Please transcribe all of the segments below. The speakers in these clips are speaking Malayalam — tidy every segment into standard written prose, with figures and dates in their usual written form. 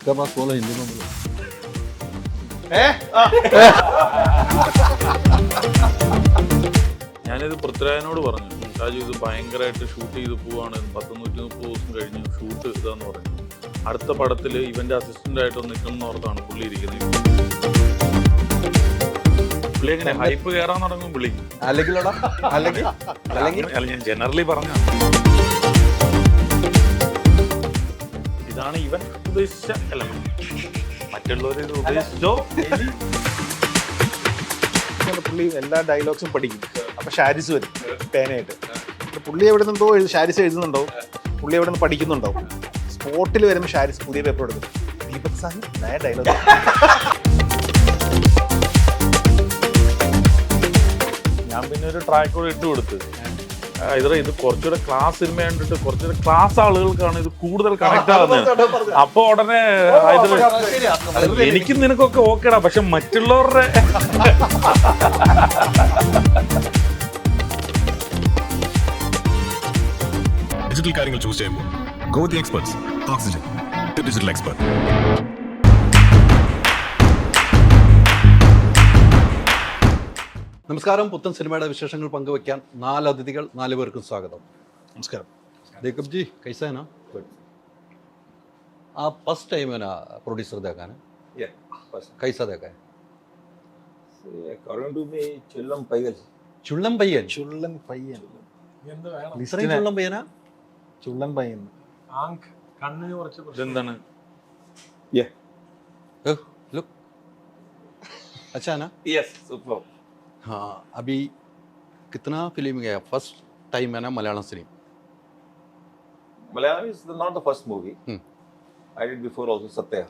इसका पास बोलो हिंदी में बोलो। ഞാനിത് പൃഥ്വിരാജിനോട് പറഞ്ഞു, ഷാജു ഇത് ഭയങ്കരമായിട്ട് ഷൂട്ട് ചെയ്ത് പോവാണ്, 130 ദിവസം കഴിഞ്ഞ് ഷൂട്ട് ഇതാന്ന് പറഞ്ഞു. അടുത്ത പടത്തിൽ ഇവന്റെ അസിസ്റ്റന്റ് ആയിട്ട് നിൽക്കുന്നോർത്താണ് പുള്ളി ഇരിക്കുന്നത്. പുള്ളി എങ്ങനെ ഹൈപ്പ് കയറാൻ തുടങ്ങും പുള്ളി. അല്ല ഞാൻ ജനറലി പറഞ്ഞ ഇതാണ് ഇവൻ ഉദ്ദേശിച്ച എലമെന്റ്. മറ്റുള്ളവർ ഇത് ഉദ്ദേശിച്ചോ പുള്ളി എല്ലാ ഡയലോഗ്സും പഠിക്കും. അപ്പൊ ഷാരിസ് വരും പേനായിട്ട്. പുള്ളി എവിടെ നിന്നോ ഷാരിസ് എഴുതുന്നുണ്ടാവും, പുള്ളി എവിടെ നിന്ന് പഠിക്കുന്നുണ്ടാവും. സ്പോട്ടിൽ വരുമ്പോൾ ഷാരിസ് പുതിയ പേപ്പർ എടുക്കും. ദീപക് സാഹിബ് നയ ഡയലോഗ്. ഞാൻ പിന്നെ ഒരു ട്രാക്ക് കൂടെ ഇട്ട് കൊടുത്ത്, ഇത് കുറച്ചുകൂടെ ക്ലാസ് സിനിമ കണ്ടിട്ട് കുറച്ചുകൂടെ ക്ലാസ് ആളുകൾക്കാണ് ഇത് കൂടുതൽ കണക്ട് ആകുന്നത്. അപ്പൊ ഉടനെ എനിക്കും നിനക്കൊക്കെ ഓക്കേടാ, പക്ഷെ മറ്റുള്ളവരുടെ ഡിജിറ്റൽ കാര്യങ്ങൾ ചൂസ് ചെയ്യുമ്പോൾ go with the experts. Oxygen digital expert. നമസ്കാരം. പുത്തൻ സിനിമയുടെ വിശേഷങ്ങൾ പങ്കുവയ്ക്കാൻ 4 അതിഥികൾ, 4 പേർക്കും സ്വാഗതം. നമസ്കാരം. देखब जी कैसा है ना? गुड. आप फर्स्ट टाइम है ना प्रोड्यूसर देखा है? Yeah, first. कैसा देखा है? According to me, Chullam Payal. ചുള്ളൻ പയ്യൻ. ചുള്ളൻ പയ്യൻ. ഇത്രയും ചുള്ളൻ പയ്യനാ? ചുള്ളൻ പയ്യൻ. ഇതെന്താണ്? Yeah. लुक अच्छा है ना? Yes, super. हाँ, अभी कितना फिल्म गया? फर्स्ट टाइम है ना Malayalam cinema? Malayalam is not the first movie. Hmm. I did before also Satya.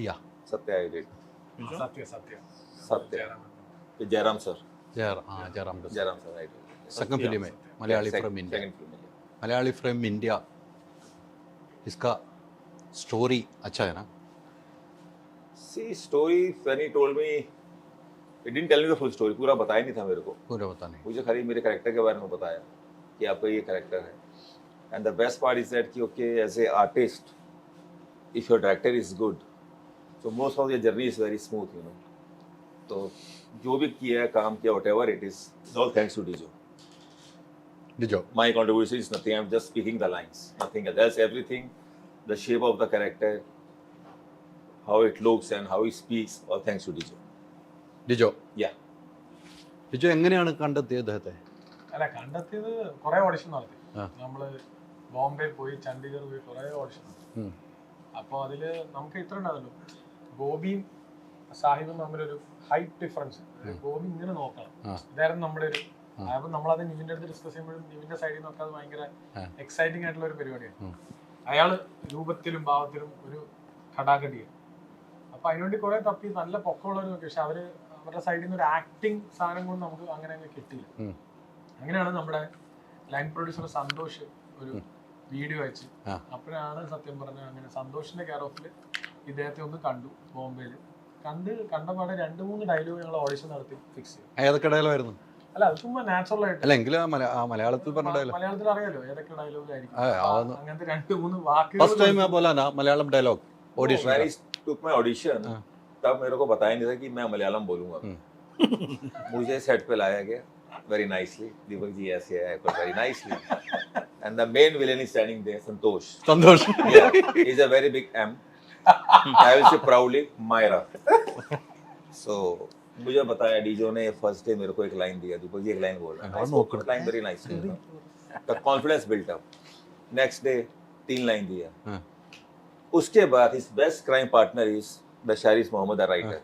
या Satya I did. Satya. With Jairam sir. Jairam दस. Jairam sir I did. Second film है Malayali from India. Second film. Yeah. Malayali from India. इसका स्टोरी अच्छा है ना? See, story when he told me, he didn't tell me the full story. पूरा बताया नहीं था मेरे को. पूरा बताने. मुझे खाली मेरे कैरेक्टर के बारे में बताया कि आपका ये कैरेक्टर है. And the best part is that कि okay, as a artist, if your director is good, so most of your journey is very smooth, you know. तो जो भी किया काम किया whatever it is, it's all thanks to Dijo. Dijo. My contribution is nothing. I'm just speaking the lines, nothing else. That's everything. The shape of the character, how it looks and how he speaks, all thanks to Dijo. Dijo. Yeah. Dijo എങ്ങനെയാണ് കണ്ടെത്തിയത് അദ്ദേഹത്തെ? അല്ല, കണ്ടെത്തിയത് കുറെ ഓഡിഷൻ നടത്തി. ആ. നമ്മള് ബോംബെ പോയി, ചണ്ഡീഗഡ് പോയി, കുറെ ഓഡിഷൻ നടത്തി. അപ്പൊ അതില് നമുക്ക് ഇത്ര ഉണ്ടാവല്ലോ, ബോബിയും സാഹിബും തമ്മിലൊരു ഹൈറ്റ് ഡിഫറൻസ്. ബോബി ഇങ്ങനെ നോക്കണം, ഇതായിരുന്നു നമ്മുടെ ഒരു. അപ്പൊ നമ്മളത് നിവിന്റെ അടുത്ത് ഡിസ്കസ് ചെയ്യുമ്പോഴും നിവിന്റെ സൈഡിൽ നിന്നൊക്കെ അത് ഭയങ്കര എക്സൈറ്റിംഗ് ആയിട്ടുള്ള ഒരു പരിപാടിയാണ്. അയാള് രൂപത്തിലും ഭാവത്തിലും ഒരു ഘടാഘടിയാണ്. അപ്പൊ അതിനുവേണ്ടി കുറെ തപ്പി നല്ല പൊക്കമുള്ളവർ നോക്കി, പക്ഷെ അവരുടെ സൈഡിൽ നിന്ന് ഒരു ആക്ടിങ് സാധനം കൊണ്ട് നമുക്ക് അങ്ങനെ അങ്ങ് കിട്ടില്ല. അങ്ങനെയാണ് നമ്മുടെ ലൈൻ പ്രൊഡ്യൂസർ സന്തോഷ് ഒരു വീഡിയോ അയച്ചു. അപ്പോഴാണ് സത്യം പറഞ്ഞ അങ്ങനെ സന്തോഷിന്റെ കെയർ ഓഫില് ഇദ്ദേഹത്തെ ഒന്ന് കണ്ടു ബോംബെയില്. കണ്ടപാടെ 2-3 ഡയലോഗ് ഞങ്ങൾ ഓഡിഷൻ നടത്തി ഫിക്സ് ചെയ്തു. ഏതൊക്കെ ഡയലോഗായിരുന്നു? അല്ല, അത് ചുമ്മാ നാച്ചുറൽ ആയിട്ട്. അല്ല എങ്കിലും മലയാളത്തിൽ പറഞ്ഞ ഡയലോഗ്. മലയാളത്തിൽ അറിയാലോ ഏതൊക്കെ ഡയലോഗ് ആയിരിക്കും. അങ്ങനത്തെ 2-3 फर्स्ट टाइम मैं बोला ना Malayalam dialogue audition. When I took my audition, तब मेरे को बताया नहीं था कि मैं मलयालम बोलूंगा. मुझे सेट पे लाया गया very nicely. Deepak ji ऐसे है, very nicely. And the main villain is standing there, Santosh. Santosh. Yeah, he's a very big M. I will say proudly, Myra. So मुझे बताया डीजो ने फर्स्ट डे मेरे को एक लाइन दिया, दीपक जी एक लाइन बोल रहा है, line very nice. The confidence built up. Next day 3 line दिया. उसके बाद his best crime partner is the Sharis Mohammed, the writer.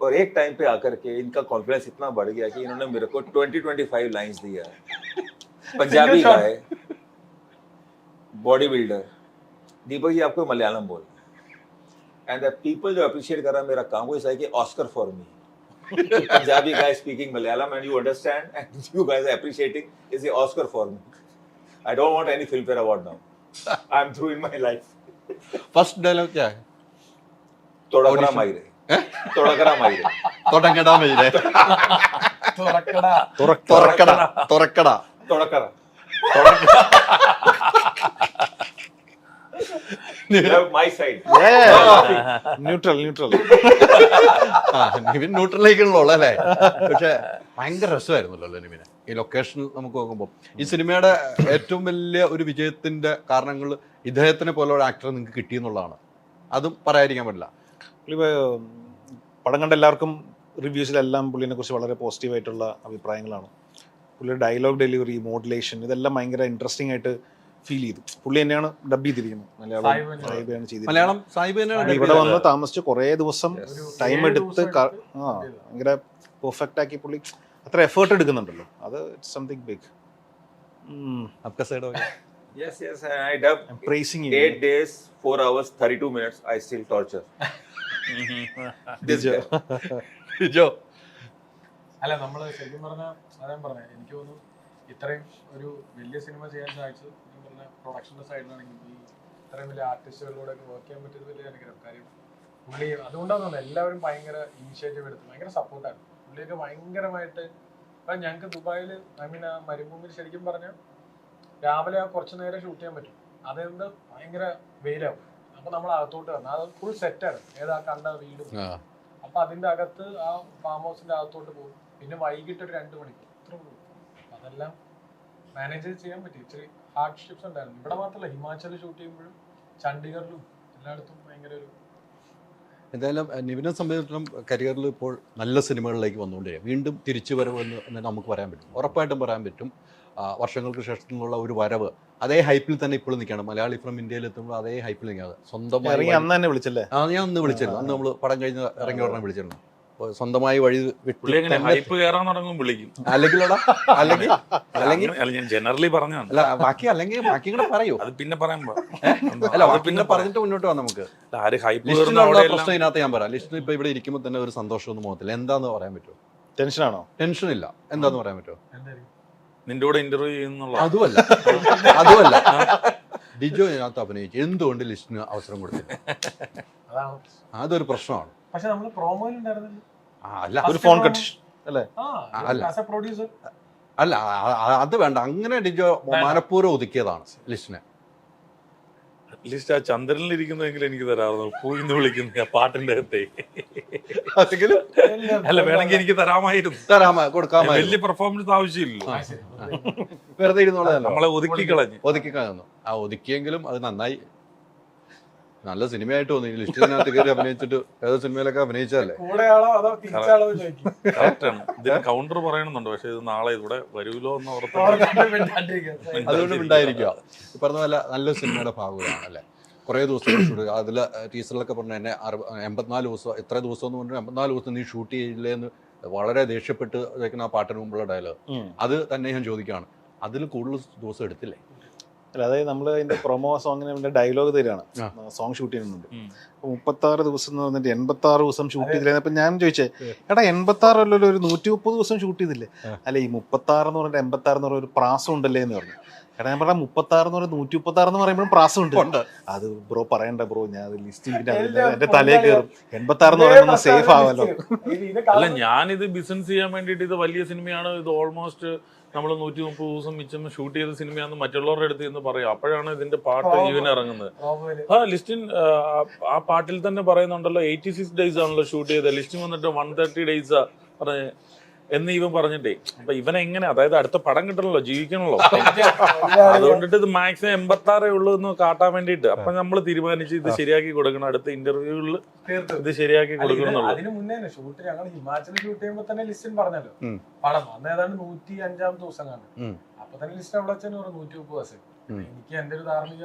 और एक टाइम पे आकर के इनका कॉन्फिडेंस इतना बढ़ गया कि इन्होंने मेरे को 20-25 लाइंस दिया. पंजाबी का है, बॉडी बिल्डर, दीपक जी आपको मलयालम बोल. एंड द पीपल जो अप्रिशिएट कर रहा है मेरा काम, वो ऐसा कि Oscar for me. Punjabi guy speaking Malayalam and you understand and you guys appreciating is a Oscar for me. I don't want any Filmfare award now. I am through in my life. First dialogue क्या है? तोड़कड़ा माइरे. तोड़कड़ा माइरे. തുടങ്ങടാ മയിലേ. തുറക്കടാ. തുറക്കടാ. तोड़कड़ा. You have my side. Neutral neutral. Nivin ന്യൂട്രലിലേക്കുള്ള അല്ലേ? പക്ഷെ ഭയങ്കര രസമായിരുന്നല്ലോ നിവിന് ഈ ലൊക്കേഷൻ നമുക്ക് നോക്കുമ്പോൾ. ഈ സിനിമയുടെ ഏറ്റവും വലിയ ഒരു വിജയത്തിന്റെ കാരണങ്ങൾ ഇദ്ദേഹത്തിനെ പോലെ ഒരു ആക്ടറെ നിങ്ങൾക്ക് കിട്ടിയെന്നുള്ളതാണ്. അതും പറയാതിരിക്കാൻ പറ്റില്ല. പുള്ളി പടം കണ്ട എല്ലാവർക്കും റിവ്യൂസിലെല്ലാം പുള്ളിനെ കുറിച്ച് വളരെ പോസിറ്റീവായിട്ടുള്ള അഭിപ്രായങ്ങളാണ്. പുള്ളിയുടെ ഡയലോഗ് ഡെലിവറി, മോഡുലേഷൻ, ഇതെല്ലാം ഭയങ്കര ഇൻട്രസ്റ്റിംഗ് ആയിട്ട് ഫീൽ ചെയ്തു. പുള്ളി തന്നെയാണ് ഡബ് ചെയ്തിരിക്കുന്നത്. മലയാളം സാഹിബ് തന്നെയാണ് ഇവിടെ വന്ന് താമസിച്ച് കുറേ ദിവസം ടൈം എടുത്ത് ഭയങ്കര പെർഫെക്റ്റ് ആക്കി പുള്ളി അത്ര എഫേർട്ട് എടുക്കുന്നുണ്ടല്ലോ. അത് it's something big. Yes, I dub I'm praising you. 8 days, 4 hours, 32 minutes. I still torture. This guy. ജോ അല്ല നമ്മള് ശരിക്കും പറഞ്ഞാൽ അതാണ് പറഞ്ഞത്. എനിക്ക് തോന്നുന്നു ഇത്രയും ഒരു വലിയ സിനിമ ചെയ്യാൻ സാധിച്ചത് പറഞ്ഞ പ്രൊഡക്ഷന്റെ സൈഡിലാണെങ്കിൽ ഈ ഇത്രയും വലിയ ആർട്ടിസ്റ്റുകളിലൂടെ വർക്ക് ചെയ്യാൻ പറ്റിയത് വലിയ അനുഗ്രഹം. കാര്യം പുള്ളി അതുകൊണ്ടാണ് തോന്നുന്നത് എല്ലാവരും ഭയങ്കര ഇനിഷ്യേറ്റീവ് എടുത്ത് ഭയങ്കര സപ്പോർട്ടാണ്. പുള്ളിയൊക്കെ ഭയങ്കരമായിട്ട് ഇപ്പം ഞങ്ങൾക്ക് ദുബായിൽ ഐ മീൻ ആ മരുഭൂമിയിൽ ശരിക്കും പറഞ്ഞാൽ രാവിലെ കുറച്ച് നേരം ഷൂട്ട് ചെയ്യാൻ പറ്റും. അതെന്ത് ഭയങ്കര വെയിലാവും. അപ്പൊ നമ്മൾ അകത്തോട്ട് വരണം. അത് ഫുൾ സെറ്റാണ്. ഏതാ കണ്ട വീടും. അപ്പൊ അതിന്റെ അകത്ത് ആ ഫാം ഹൗസിന്റെ അകത്തോട്ട് പോകും. പിന്നെ വൈകിട്ട് ഒരു 2 മണിക്കൂർ ഇത്ര പോകും. അതെല്ലാം മാനേജ് ചെയ്യാൻ പറ്റി. ഇച്ചിരി ഹാർഡ്ഷിപ്സ് ഉണ്ടായിരുന്നു. ഇവിടെ മാത്രമല്ല, ഹിമാചലിൽ ഷൂട്ട് ചെയ്യുമ്പോഴും ചണ്ഡീഗറിലും എല്ലായിടത്തും ഭയങ്കര ഒരു എന്തായാലും നിവിനെ സംബന്ധിച്ചിടത്തോളം കരിയറിൽ ഇപ്പോൾ നല്ല സിനിമകളിലേക്ക് വന്നുകൊണ്ടിരിക്കുക. വീണ്ടും തിരിച്ചു വരവ് എന്ന് നമുക്ക് പറയാൻ പറ്റും, ഉറപ്പായിട്ടും പറയാൻ പറ്റും. വർഷങ്ങൾക്ക് ശേഷത്തിലുള്ള ഒരു വരവ് അതേ ഹൈപ്പിൽ തന്നെ ഇപ്പോഴും നിൽക്കുകയാണ്. മലയാളി ഫ്രം ഇന്ത്യയിൽ എത്തുമ്പോൾ അതേ ഹൈപ്പിൽ നിൽക്കാതെ സ്വന്തമായി അന്ന് തന്നെ വിളിച്ചല്ലേ? ഞാൻ അന്ന് വിളിച്ചിരുന്നു. അന്ന് നമ്മൾ പടം കഴിഞ്ഞ് ഇറങ്ങി ഉടനെ വിളിച്ചിരുന്നു. സ്വന്തമായി വഴി ഹൈപ്പ് കയറാൻ തുടങ്ങും വിളിക്കും. അല്ലെങ്കിൽ ഞാൻ ജനറലി പറഞ്ഞാണ്. അല്ല ബാക്കി അല്ലെങ്കിൽ ബാക്കി കൂടെ പറയൂ. അത് പിന്നെ പറയാൻ അല്ല പിന്നെ പറഞ്ഞിട്ട് മുന്നോട്ട് വരാം. നമുക്ക് ലിസ്റ്റിനുള്ള പ്രശ്നം ഇതിനകത്ത് ഞാൻ പറയാം. ലിസ്റ്റിൽ ഇപ്പൊ ഇവിടെ ഇരിക്കുമ്പോൾ തന്നെ ഒരു സന്തോഷമൊന്നും മുഖത്തില്ല. എന്താന്ന് പറയാൻ പറ്റുമോ? ടെൻഷനാണോ? ടെൻഷൻ ഇല്ല. എന്താന്ന് പറയാൻ പറ്റുമോ? നിന്റെ കൂടെ ഇന്റർവ്യൂ ചെയ്യുന്നുള്ള അതുമല്ല ഡിജോ ഇതിനകത്ത് അഭിനയിച്ചു. എന്തുകൊണ്ട് ലിസ്റ്റിന് അവസരം കൊടുത്തില്ല? അതൊരു പ്രശ്നമാണ്. പക്ഷെ നമ്മള് പ്രോമോയിൽ ഉണ്ടായിരുന്നില്ല. അല്ല ഒരു ഫോൺ കട്ട് അല്ലേ? അല്ല അത് വേണ്ട. അങ്ങനെ ഡിജോ മനഃപൂർവ്വം ഒതുക്കിയതാണ് ലിസ്റ്റിനെ. അറ്റ്ലീസ്റ്റ് ആ ചന്ദ്രനിലിരിക്കുന്നെങ്കിൽ എനിക്ക് തരാറുണ്ട്. പൂയിന്ന് വിളിക്കുന്ന ആ പാട്ടിന്റെ അകത്തെ അല്ല വേണമെങ്കിൽ എനിക്ക് തരാമായിരുന്നു. കൊടുക്കാമായിരുന്നു. വലിയ പെർഫോമൻസ് ആവശ്യമില്ലല്ലോ. വെറുതെ ഇരുന്നോളാം. നമ്മളെ ഒതുക്കി കളഞ്ഞു. ഒതുക്കിയെങ്കിലും അത് നന്നായി. നല്ല സിനിമയായിട്ട് തോന്നി. ലിസ്റ്റിനകത്ത് കയറി അഭിനയിച്ചിട്ട് ഏതോ സിനിമയിലൊക്കെ അഭിനയിച്ചതല്ലേ? കറക്റ്റാണ്. ഇതിന് കൗണ്ടർ പറയണമെന്നുണ്ട്. പക്ഷെ ഇത് നാളെ ഇവിടെ വരൂലോ എന്ന് ഓർത്ത് അതുകൊണ്ട് ഉണ്ടായിരിക്കുക. പറഞ്ഞ പോലെ നല്ലൊരു സിനിമയുടെ ഭാഗമാണ് അല്ലേ? കുറേ ദിവസം ഷൂട്ട്. അതിൽ ടീച്ചറിലൊക്കെ പറഞ്ഞു എന്നെ 84 ദിവസം എത്ര ദിവസം എന്ന് പറഞ്ഞു 84 ദിവസം നീ ഷൂട്ട് ചെയ്യില്ലേ എന്ന് വളരെ ദേഷ്യപ്പെട്ട് ആ പാട്ടിന് മുമ്പുള്ള ഡയലോഗ്. അത് തന്നെ ഞാൻ ചോദിക്കുകയാണ്, അതിൽ കൂടുതൽ ദിവസം എടുത്തില്ലേ? അതായത് നമ്മൾ അതിന്റെ പ്രൊമോ സോങ്ങിന് ഡയലോഗ് തരാണ്. സോങ് ഷൂട്ട് ചെയ്യുന്നുണ്ട്. 36 ദിവസം എന്ന് പറഞ്ഞിട്ട് 86 ദിവസം ഷൂട്ട് ചെയ്തില്ലേ? അപ്പൊ ഞാൻ ചോദിച്ചേ, എടാ 86 അല്ലല്ലോ, ഒരു 130 ദിവസം ഷൂട്ട് ചെയ്തില്ലേ? അല്ല ഈ 36 എന്ന് പറഞ്ഞിട്ട് 86 എന്ന് പറഞ്ഞ ഒരു പ്രാസം ഉണ്ടല്ലേ എന്ന് പറഞ്ഞു. എടാ ഞാൻ പറഞ്ഞ 36 എന്ന് പറഞ്ഞാൽ 136 എന്ന് പറയുമ്പോഴും പ്രാസം ഉണ്ട്. അത് ബ്രോ പറയണ്ട ബ്രോ, ഞാൻ ലിസ്റ്റ് എന്റെ തലയിൽ കയറും. 86 എന്ന് പറയുമ്പോൾ സേഫ് ആവല്ലോ. അല്ല ഞാനിത് ബിസിനസ് ചെയ്യാൻ വേണ്ടിയിട്ട് ഇത് വലിയ സിനിമയാണ്, ഇത് ഓൾമോസ്റ്റ് നമ്മൾ 130 ദിവസം മിച്ചം ഷൂട്ട് ചെയ്ത സിനിമയാണെന്ന് മറ്റുള്ളവരുടെ അടുത്ത് എന്ന് പറയും. അപ്പോഴാണ് ഇതിന്റെ പാട്ട് ഈവൻ ഇറങ്ങുന്നത്. ലിസ്റ്റിൻ ആ പാട്ടിൽ തന്നെ പറയുന്നുണ്ടല്ലോ 86 ഡേയ്സ് ആണല്ലോ ഷൂട്ട് ചെയ്തത്. ലിസ്റ്റിൻ വന്നിട്ട് 130 ഡേയ്സാ പറഞ്ഞ എന്ന് ഇവൻ പറഞ്ഞിട്ടേ. അപ്പൊ ഇവനെങ്ങനെ, അതായത് അടുത്ത പടം കിട്ടണല്ലോ, ജീവിക്കണല്ലോ. അതുകൊണ്ടിട്ട് ഇത് മാക്സിമം 86 ഉള്ളൂ എന്ന് കാട്ടാൻ വേണ്ടിയിട്ട് അപ്പൊ നമ്മൾ തീരുമാനിച്ച് ഇത് ശരിയാക്കി കൊടുക്കണം. അടുത്ത ഇന്റർവ്യൂകളിൽ ഇത് ശരിയാക്കി കൊടുക്കണം. അതിന് മുന്നേ ഷൂട്ട് ഞങ്ങൾ ഹിമാചലിൽ ഷൂട്ട് ചെയ്യുമ്പോ തന്നെ ലിസ്റ്റിൻ പറഞ്ഞല്ലോ പടം അന്ന് ഏതാണ്ട് 105-ാം ദിവസം കണ്ടു. അപ്പൊ തന്നെ ലിസ്റ്റ് അവിടെ വെച്ചാൽ 130 ദിവസം. എനിക്ക് എന്റെ ഒരു ധാർമ്മിക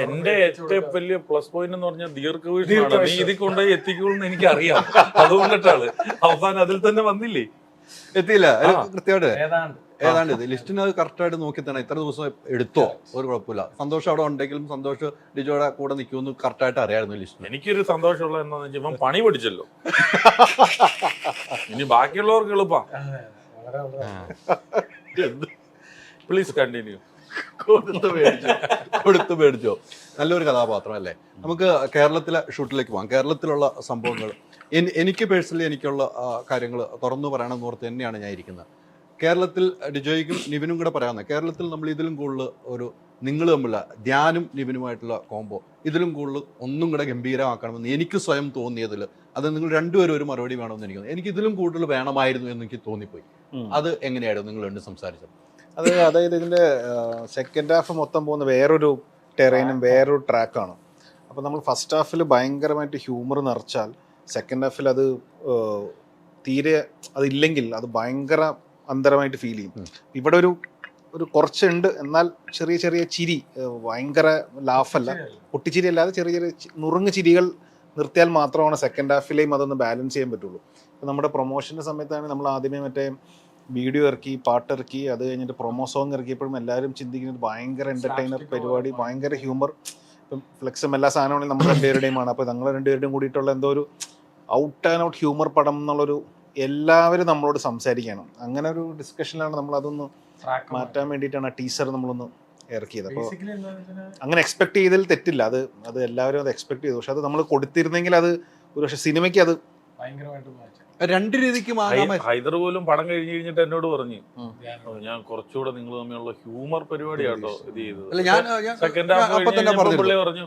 എന്റെ ഏറ്റവും വലിയ പ്ലസ് പോയിന്റ് എന്ന് പറഞ്ഞാൽ ദീർഘവീക്ഷണമാണ്. നീ ഇതിൽ കൊണ്ടുപോയി എത്തിക്കുള്ളൂ എനിക്ക് അറിയാം. അതുകൊണ്ടിട്ടാണ് അവസാനം അതിൽ തന്നെ വന്നില്ലേ, എത്തിയില്ല. കൃത്യമായിട്ട് ഏതാണ്ട് ഇത് ലിസ്റ്റിന് അത് കറക്റ്റായിട്ട് നോക്കി തന്നെ ഇത്ര ദിവസം എടുത്തോ ഒരു കുഴപ്പമില്ല. സന്തോഷം അവിടെ ഉണ്ടെങ്കിലും സന്തോഷം ലിജോയുടെ കൂടെ നിൽക്കുമെന്ന് കറക്റ്റായിട്ട് അറിയായിരുന്നു ലിസ്റ്റിന്. എനിക്കൊരു സന്തോഷമുള്ള എന്താണെന്ന് വെച്ചാൽ ഇവൻ പണി പഠിച്ചല്ലോ. ഇനി ബാക്കിയുള്ളവർക്ക് എളുപ്പാ. Please continue. കൊടുത്തു മേടിച്ചോ. നല്ലൊരു കഥാപാത്രം അല്ലേ? നമുക്ക് കേരളത്തിലെ ഷൂട്ടിലേക്ക് പോകാം. കേരളത്തിലുള്ള സംഭവങ്ങൾ എനിക്ക് പേഴ്സണലി എനിക്കുള്ള കാര്യങ്ങൾ തുറന്നു പറയണമെന്ന് ഓർത്ത് തന്നെയാണ് ഞാൻ ഇരിക്കുന്നത്. കേരളത്തിൽ ഡിജോയ്ക്കും നിവിനും കൂടെ പറയാവുന്നത്, കേരളത്തിൽ നമ്മൾ ഇതിലും കൂടുതൽ ഒരു നിങ്ങൾ തമ്മിലുള്ള ധ്യാനും നിവിനുമായിട്ടുള്ള കോംബോ ഇതിലും കൂടുതൽ ഒന്നും കൂടെ ഗംഭീരമാക്കണമെന്ന് എനിക്ക് സ്വയം തോന്നിയതിൽ അത് നിങ്ങൾ രണ്ടുപേരും ഒരു മറുപടി വേണമെന്ന് എനിക്ക് തോന്നി. എനിക്ക് ഇതിലും കൂടുതൽ വേണമായിരുന്നു എന്ന് എനിക്ക് തോന്നിപ്പോയി. അത് എങ്ങനെയായിരുന്നു നിങ്ങൾ രണ്ട് സംസാരിച്ചത്? അതായത് ഇതിന്റെ സെക്കൻഡ് ഹാഫ് മൊത്തം പോകുന്ന വേറൊരു ടെറൈനും വേറൊരു ട്രാക്കാണ്. അപ്പോൾ നമ്മൾ ഫസ്റ്റ് ഹാഫിൽ ഭയങ്കരമായിട്ട് ഹ്യൂമർ നിറച്ചാൽ സെക്കൻഡ് ഹാഫിൽ അത് തീരെ അതില്ലെങ്കിൽ അത് ഭയങ്കര അന്തരമായിട്ട് ഫീൽ ചെയ്യും. ഇവിടെ ഒരു കുറച്ചുണ്ട്, എന്നാൽ ചെറിയ ചെറിയ ചിരി, ഭയങ്കര ലാഫല്ല, പൊട്ടിച്ചിരി അല്ലാതെ ചെറിയ ചെറിയ നുറുങ്ങ് ചിരികൾ നിർത്തിയാൽ മാത്രമാണ് സെക്കൻഡ് ഹാഫിലെയും അതൊന്ന് ബാലൻസ് ചെയ്യാൻ പറ്റുള്ളൂ. ഇപ്പം നമ്മുടെ പ്രൊമോഷൻ്റെ സമയത്താണ് നമ്മൾ ആദ്യമേ മറ്റേ വീഡിയോ ഇറക്കി, പാട്ടിറക്കി, അത് കഴിഞ്ഞിട്ട് പ്രൊമോ സോങ് ഇറക്കിയപ്പോഴും എല്ലാവരും ചിന്തിക്കുന്നത് ഭയങ്കര എൻ്റർടൈനർ പരിപാടി, ഭയങ്കര ഹ്യൂമർ. ഇപ്പം ഫ്ലെക്സും എല്ലാ സാധനങ്ങളും നമ്മൾ രണ്ടുപേരുടെയുമാണ്. അപ്പോൾ ഞങ്ങൾ രണ്ടുപേരുടെയും കൂടിയിട്ടുള്ള എന്തോ ഒരു ഔട്ട് ആൻഡ് ഔട്ട് ഹ്യൂമർ പടം എന്നുള്ളൊരു എല്ലാവരും നമ്മളോട് സംസാരിക്കണം. അങ്ങനെ ഒരു ഡിസ്കഷനിലാണ് നമ്മൾ അതൊന്ന് മാറ്റാൻ വേണ്ടിയിട്ടാണ് ആ ടീസർ നമ്മളൊന്ന് ഇറക്കിയത്. അപ്പോൾ അങ്ങനെ എക്സ്പെക്ട് ചെയ്തതിൽ തെറ്റില്ല, അത് എല്ലാവരും അത് എക്സ്പെക്ട് ചെയ്തു. പക്ഷെ അത് നമ്മൾ കൊടുത്തിരുന്നെങ്കിൽ അത് ഒരു പക്ഷേ സിനിമയ്ക്ക് അത് രണ്ട് രീതിക്കും ഹൈദർ പോലും പടം കഴിഞ്ഞിട്ട് എന്നോട് പറഞ്ഞു, ഞാൻ കുറച്ചുകൂടെ നിങ്ങൾ തമ്മിലുള്ള ഹ്യൂമർ പരിപാടിയാട്ടോ ഇത് ചെയ്തത്. സെക്കൻഡ് ഹാഫ് പറഞ്ഞു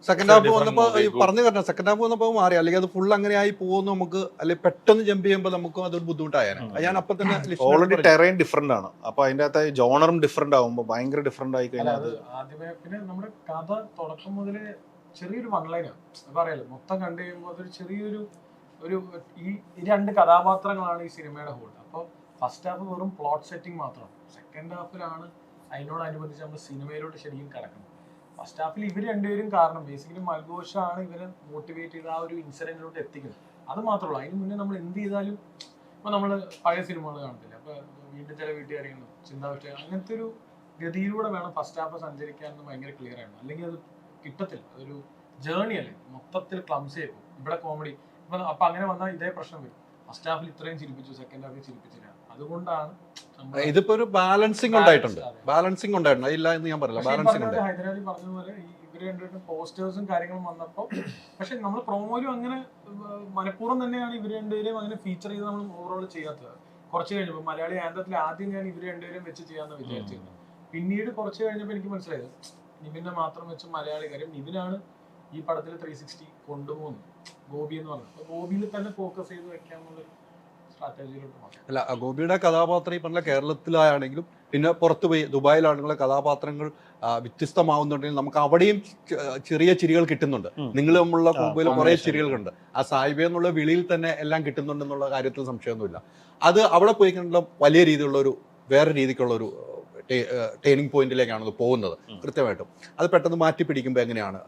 സെക്കൻഡ് ഹാഫ് വന്നപ്പോൾ പറഞ്ഞു തരണം, സെക്കൻഡ് ഹാഫ് വന്നപ്പോൾ മാറി, അല്ലെങ്കിൽ അത് ഫുൾ അങ്ങനെ ആയി പോകുന്നു നമുക്ക്, അല്ലെങ്കിൽ പെട്ടെന്ന് ജമ്പ് ചെയ്യുമ്പോൾ നമുക്കും അതൊരു ബുദ്ധിമുട്ടായാണ്. ഞാൻ അപ്പം തന്നെ ഓൾറെഡി ടെറൈൻ ഡിഫറെന്റ് ആണ്. അപ്പൊ അതിന്റെ അകത്ത് ജോണറും ഡിഫറെന്റ് ആവുമ്പോൾ ഭയങ്കര ഡിഫറെന്റ് ആയി കഴിഞ്ഞാൽ അത് ആദ്യമേ പിന്നെ നമ്മുടെ കഥ തുടക്കം മുതൽ ചെറിയൊരു വൺലൈനാണ് പറയാലോ. മൊത്തം കണ്ടു കഴിയുമ്പോൾ അതൊരു ചെറിയൊരു ഈ രണ്ട് കഥാപാത്രങ്ങളാണ് ഈ സിനിമയുടെ ഹോൾ. അപ്പോൾ ഫസ്റ്റ് ഹാഫ് വെറും പ്ലോട്ട് സെറ്റിംഗ് മാത്രമാണ്. സെക്കൻഡ് ഹാഫിലാണ് അതിനോടനുബന്ധിച്ച് നമ്മൾ സിനിമയിലോട്ട് ശരിക്കും കിടക്കുന്നത്. ഫസ്റ്റ് ഹാഫിൽ ഇവർ രണ്ടുപേരും കാരണം ബേസിക്കലി മൽഘോഷാണ് ഇവരെ മോട്ടിവേറ്റ് ചെയ്ത് ആ ഒരു ഇൻസിഡന്റിലോട്ട് എത്തിക്കുന്നത്. അത് മാത്രമല്ല, അതിന് മുന്നേ നമ്മൾ എന്ത് ചെയ്താലും ഇപ്പൊ നമ്മൾ പഴയ സിനിമകൾ കാണത്തില്ല, അപ്പൊ വീണ്ടും ചില വീട്ടുകാരികളും ചിന്താവിഷ്ട അങ്ങനത്തെ ഒരു ഗതിയിലൂടെ വേണം ഫസ്റ്റ് ഹാഫ് സഞ്ചരിക്കാൻ എന്ന് ഭയങ്കര ക്ലിയർ ആണ്. അല്ലെങ്കിൽ അത് കിട്ടത്തില്ല, അതൊരു ജേർണി അല്ലേ, മൊത്തത്തിൽ ക്ലംസി ആയിപ്പോ. ഇവിടെ കോമഡി അപ്പൊ അങ്ങനെ വന്നാൽ ഇതേ പ്രശ്നം വരും. ഫസ്റ്റ് ഹാഫിൽ ഇത്രയും ചിരിപ്പിച്ചു, സെക്കൻഡ് ഹാഫിൽ ചിരിപ്പിച്ചില്ല. അതുകൊണ്ടാണ് ഇതിപ്പോ ഒരു ബാലൻസിങ് ഉണ്ടായിട്ടുണ്ട്, ഇല്ല എന്ന് ഞാൻ പറയില്ല, ബാലൻസിങ് ഉണ്ട്. ഹൈദരാബാദി പറഞ്ഞതുപോലെ ഇവര് രണ്ടുപേരും പോസ്റ്റേഴ്സും കാര്യങ്ങളും വന്നപ്പോൾ, പക്ഷെ നമ്മൾ പ്രൊമോയിലും അങ്ങനെ മനഃപൂർവ്വം തന്നെയാണ് ഇവര് രണ്ടുപേരും അങ്ങനെ ഫീച്ചർ ചെയ്ത് നമ്മൾ ഓവറോൾ ചെയ്യാത്തത്. കുറച്ച് കഴിഞ്ഞപ്പോൾ മലയാളി ആന്തത്തിൽ ആദ്യം ഞാൻ ഇവര് രണ്ടുപേരും വെച്ച് ചെയ്യാന്ന് വിചാരിച്ചിരുന്നു. പിന്നീട് കുറച്ച് കഴിഞ്ഞപ്പോൾ എനിക്ക് മനസ്സിലായത് നിവിനെ മാത്രം വെച്ച് മലയാളി കാര്യം നിവിനാണ് ഈ പടത്തിൽ 360 കൊണ്ടുപോകുന്നത്, ഗോപി എന്ന് പറഞ്ഞത്. അപ്പൊ ഗോപിയിൽ തന്നെ ഫോക്കസ് ചെയ്ത് വെക്കാന്നുള്ളൊരു സ്ട്രാറ്റജിയിലോട്ട് മാറി. അല്ല, ഗോപിയുടെ കഥാപാത്രം ഈ പറഞ്ഞ കേരളത്തിലാണെങ്കിലും പിന്നെ പുറത്തു പോയി ദുബായിലാണെങ്കിലും കഥാപാത്രങ്ങൾ വ്യത്യസ്തമാവുന്നുണ്ടെങ്കിൽ നമുക്ക് അവിടെയും ചെറിയ ചിരികൾ കിട്ടുന്നുണ്ട്. നിങ്ങൾ തമ്മിലുള്ള കോമ്പോയിൽ കുറെ ചിരികളുണ്ട്. ആ സായിബ എന്നുള്ള വിളിയിൽ തന്നെ എല്ലാം കിട്ടുന്നുണ്ടെന്നുള്ള കാര്യത്തിൽ സംശയമൊന്നുമില്ല. അത് അവിടെ പോയി കണ്ടുള്ള വലിയ രീതിയിലുള്ള ഒരു വേറെ രീതിക്കുള്ള ഒരു ടേണിംഗ് പോയിന്റിലേക്കാണ് പോകുന്നത് കൃത്യമായിട്ടും. അത് പെട്ടെന്ന് മാറ്റി പിടിക്കുമ്പോൾ എങ്ങനെയാണ്